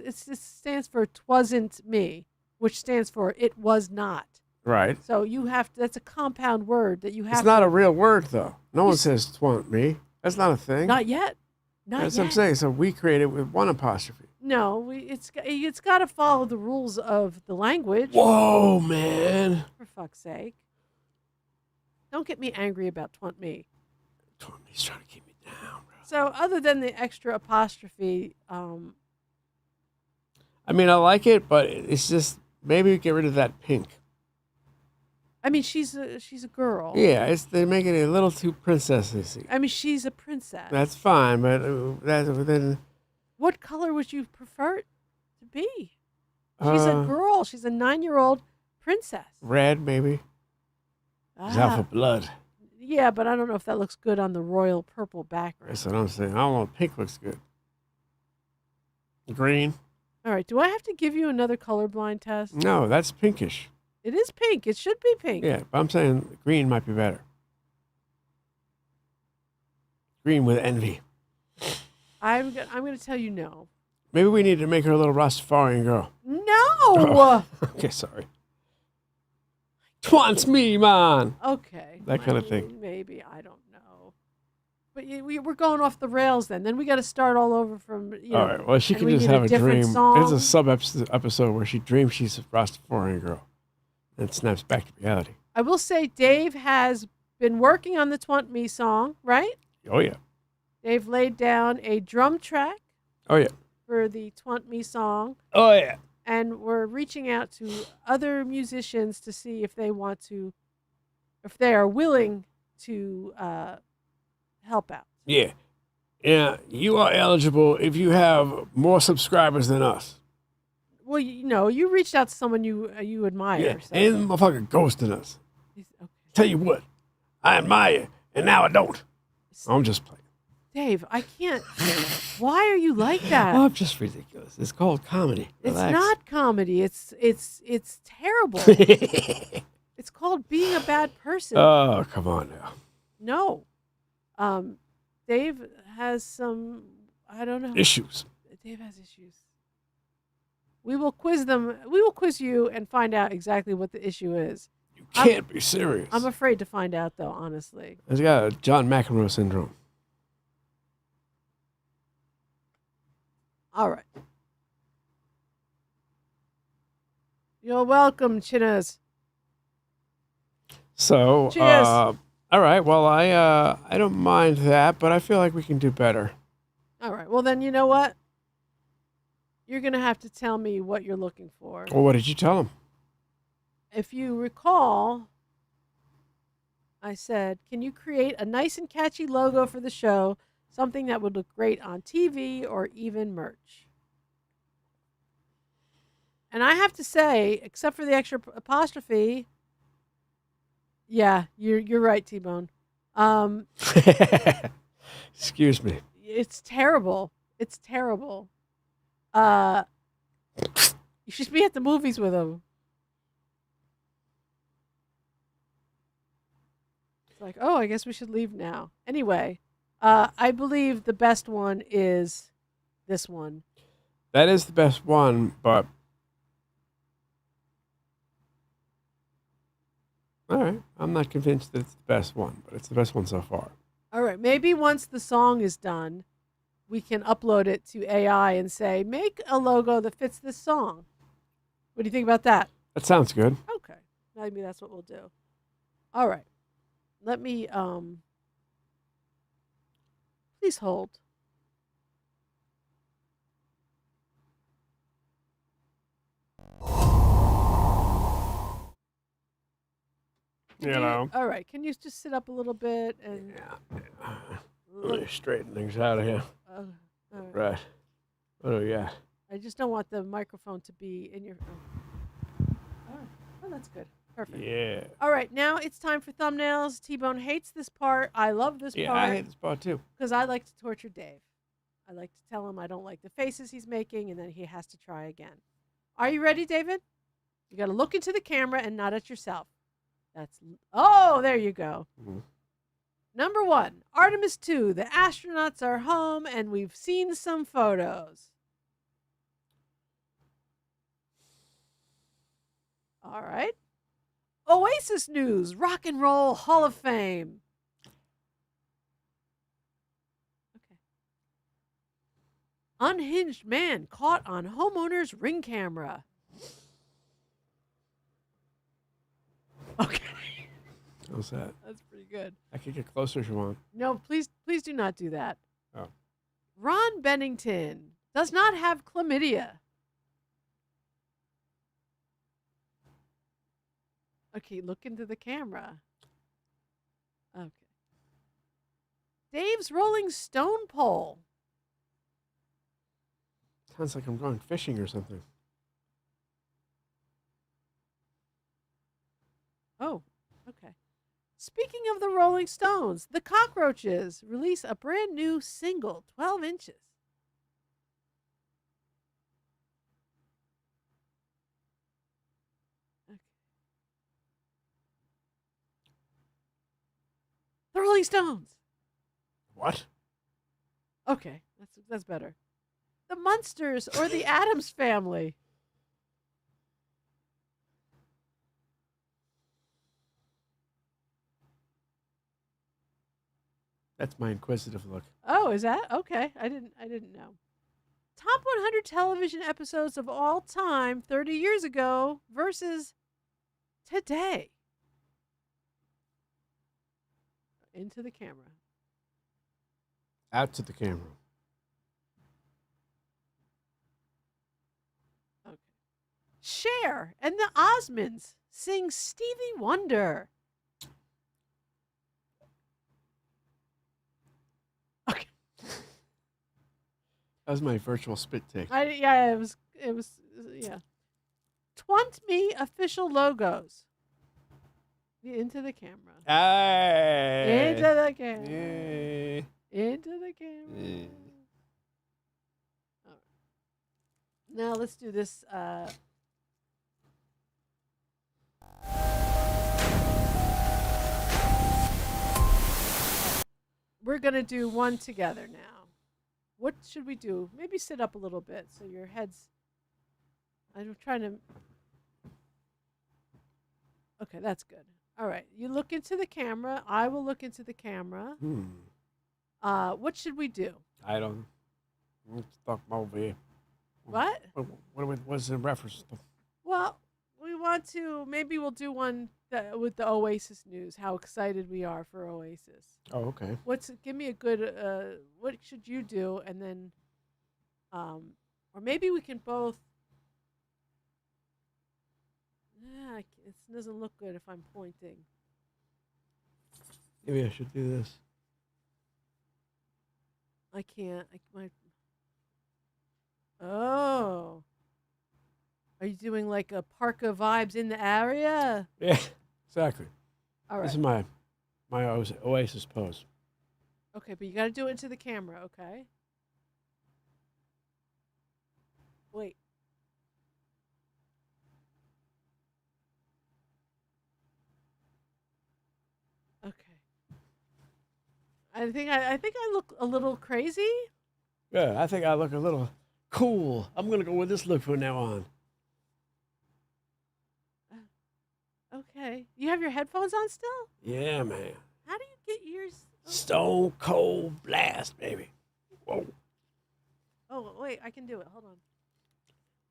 for twasn't me, which stands for it was not. Right. So you have to, that's a compound word that you have. It's not a real word though. No one says twant me. That's not a thing. Not yet. That's what I'm saying. So we create it with one apostrophe. No, it's got to follow the rules of the language. Whoa, man! For fuck's sake! Don't get me angry about twant me. Twant me's trying to keep me down, bro. So other than the extra apostrophe, I mean, I like it, but it's just maybe get rid of that pink. I mean, she's a girl. Yeah, they're making it a little too princessy. I mean, she's a princess. That's fine, but then. What color would you prefer it to be? She's a girl. She's a 9-year-old princess. Red, maybe. She's out for blood. Yeah, but I don't know if that looks good on the royal purple background. That's what I'm saying. I don't know if pink looks good. Green. All right. Do I have to give you another colorblind test? No, that's pinkish. It is pink. It should be pink. Yeah, but I'm saying green might be better. Green with envy. I'm going to tell you no. Maybe we need to make her a little Rastafarian girl. No! Oh. Okay, sorry. Twants me, man. Okay. That kind of thing. Maybe. I don't know. But we're going off the rails then. Then we got to start all over from, all right. Well, she can just have a dream. Song. There's a sub-episode where she dreams she's a Rastafarian girl. And snaps back to reality. I will say Dave has been working on the Twant Me song, right? Oh, yeah. They've laid down a drum track. Oh, yeah. For the Twant Me song. Oh, yeah. And we're reaching out to other musicians to see if they are willing to help out. Yeah. Yeah, you are eligible if you have more subscribers than us. Well, you reached out to someone you admire. Yeah, So. and the motherfucker ghosting us. Okay. Tell you what, I admire, and now I don't. I'm just playing. Dave, I can't. Why are you like that? I'm just ridiculous. It's called comedy. Relax. It's not comedy. It's terrible. It's called being a bad person. Oh, come on now. No. Dave has some, I don't know. Issues. Dave has issues. We will quiz them. We will quiz you and find out exactly what the issue is. You can't be serious. I'm afraid to find out, though, honestly. He's got a John McEnroe syndrome. All right. You're welcome, Chinas. So, Cheers. All right. Well, I don't mind that, but I feel like we can do better. All right. Well, then you know what? You're going to have to tell me what you're looking for. Well, what did you tell him? If you recall, I said, can you create a nice and catchy logo for the show, something that would look great on TV or even merch? And I have to say, except for the extra apostrophe, yeah, you're right, T-Bone. Excuse me. It's terrible. It's terrible. You should be at the movies with him. It's like, oh, I guess we should leave now. Anyway, I believe the best one is this one. That is the best one, but all right. I'm not convinced that it's the best one, but it's the best one so far. All right. Maybe once the song is done, we can upload it to AI and say, make a logo that fits this song. What do you think about that? That sounds good. Okay. Maybe that's what we'll do. All right. Let me, please hold. All right. Can you just sit up a little bit and Let me straighten things out of here. all Right. What do we got? I just don't want the microphone to be in your. All right. Oh, that's good. Perfect. Yeah. All right. Now it's time for thumbnails. T-Bone hates this part. I love this part. Yeah, I hate this part too. Because I like to torture Dave. I like to tell him I don't like the faces he's making, and then he has to try again. Are you ready, David? You got to look into the camera and not at yourself. Oh, there you go. Mm-hmm. Number 1, Artemis 2. The astronauts are home, and we've seen some photos. All right. Oasis news. Rock and Roll Hall of Fame. Okay. Unhinged man caught on homeowner's ring camera. Okay. How's that? That's pretty good. I could get closer if you want. No, please do not do that. Oh. Ron Bennington does not have chlamydia. Okay, look into the camera. Okay. Dave's rolling stone pole. Sounds like I'm going fishing or something. Oh, okay. Speaking of the Rolling Stones, the Cockroaches release a brand new single, 12 inches. Okay. The Rolling Stones. What? Okay, that's better. The Munsters or the Addams family. That's my inquisitive look. Oh, is that? Okay. I didn't know. Top 100 television episodes of all time 30 years ago versus today. Into the camera. Out to the camera. Okay. Cher and the Osmonds sing Stevie Wonder. Okay. That was my virtual spit take. It was yeah. Twant me official logos. Into the camera. Hey. Into the camera. Yay. Into the camera. Yeah. All right. Now let's do this. We're going to do one together now. What should we do? Maybe sit up a little bit so your head's I'm trying to. Okay, that's good. All right, you look into the camera. I will look into the camera. What should we do? I don't. Let's talk over here. What? What's in reference to? Well, we want to. Maybe we'll do one with the Oasis news. How excited we are for Oasis. Oh, okay. Give me a good. What should you do? And then, or maybe we can both. It doesn't look good if I'm pointing. Maybe I should do this. I can't. Oh. Are you doing like a parka vibes in the area? Yeah, exactly. All right. This is my Oasis pose. Okay, but you got to do it into the camera, okay? Wait. Okay. I think I look a little crazy. Yeah, I think I look a little cool. I'm gonna go with this look from now on. Okay. You have your headphones on still? Yeah, man. How do you get yours? Stone cold blast, baby. Whoa. Oh, wait, I can do it. Hold on.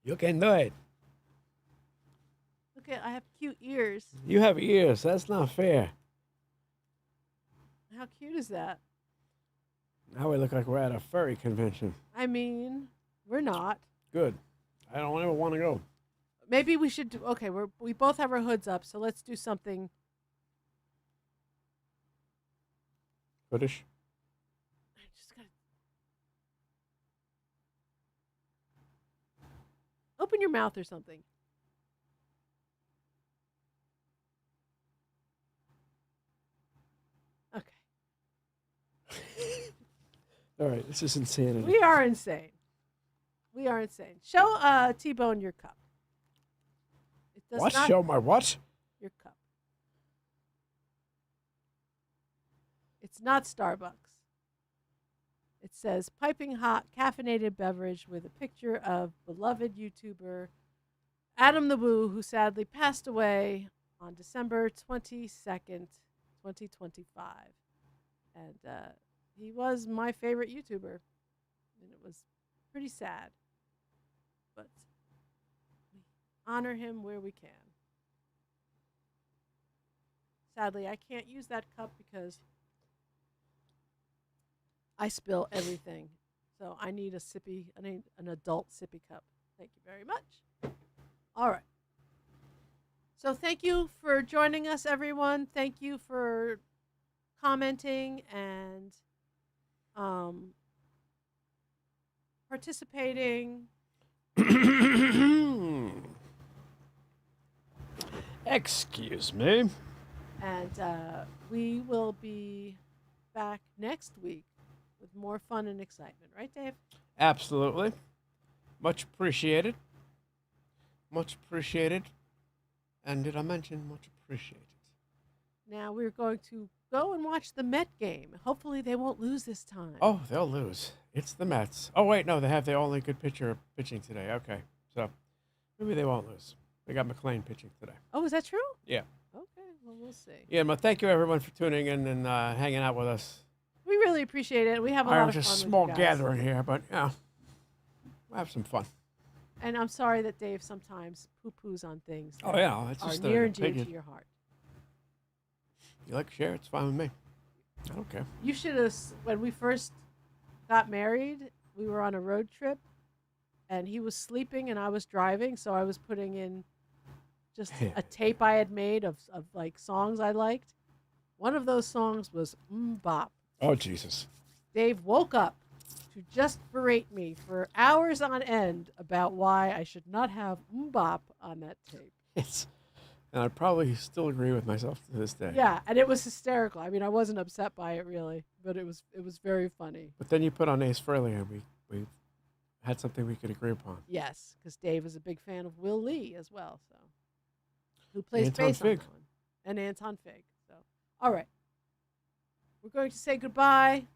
You can do it. Okay, I have cute ears. You have ears. That's not fair. How cute is that? Now we look like we're at a furry convention. I mean, we're not. Good. I don't ever want to go. Maybe we should do. Okay, we both have our hoods up, so let's do something. Hoodish. I just gotta open your mouth or something. Okay. All right, this is insanity. We are insane. We are insane. Show T-Bone your cup. It does What? not Show my what? Your cup. It's not Starbucks. It says piping hot caffeinated beverage with a picture of beloved YouTuber Adam the Woo, who sadly passed away on December 22nd, 2025. And he was my favorite YouTuber. And it was pretty sad. But we honor him where we can. Sadly, I can't use that cup because I spill everything. So I need an adult sippy cup. Thank you very much. All right. So thank you for joining us, everyone. Thank you for commenting and participating. Excuse me. And we will be back next week with more fun and excitement. Right, Dave? Absolutely. Much appreciated. Much appreciated. And did I mention much appreciated? Now we're going to go and watch the Met game. Hopefully they won't lose this time. Oh, they'll lose. It's the Mets. Oh, wait, no, they have their only good pitcher pitching today. Okay, so maybe they won't lose. They got McLean pitching today. Oh, is that true? Yeah. Okay, well, we'll see. Yeah, but thank you, everyone, for tuning in and hanging out with us. We really appreciate it. We have a lot of fun. It's a small gathering here, but, yeah, we'll have some fun. And I'm sorry that Dave sometimes poo-poos on things that it's are just near and dear to your heart. You like to share? It's fine with me. I don't care. You should have, when we first got married, we were on a road trip, and he was sleeping and I was driving, so I was putting in just a tape I had made of like songs I liked. One of those songs was Bop. Oh, Jesus. Dave woke up to just berate me for hours on end about why I should not have Bop on that tape. And I probably still agree with myself to this day. Yeah, and it was hysterical. I mean, I wasn't upset by it really, but it was very funny. But then you put on Ace Frehley, and we had something we could agree upon. Yes, because Dave is a big fan of Will Lee as well, so who plays Anton bass on Fig. that one, and Anton Fig. So, all right, we're going to say goodbye.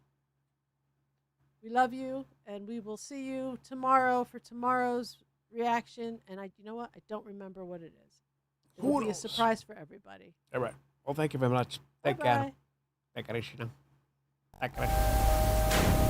We love you, and we will see you tomorrow for tomorrow's reaction, and you know what? I don't remember what it is. It'll Who be a knows? surprise for everybody. All right. Well, thank you very much. Thank you. Bye-bye. Thank you.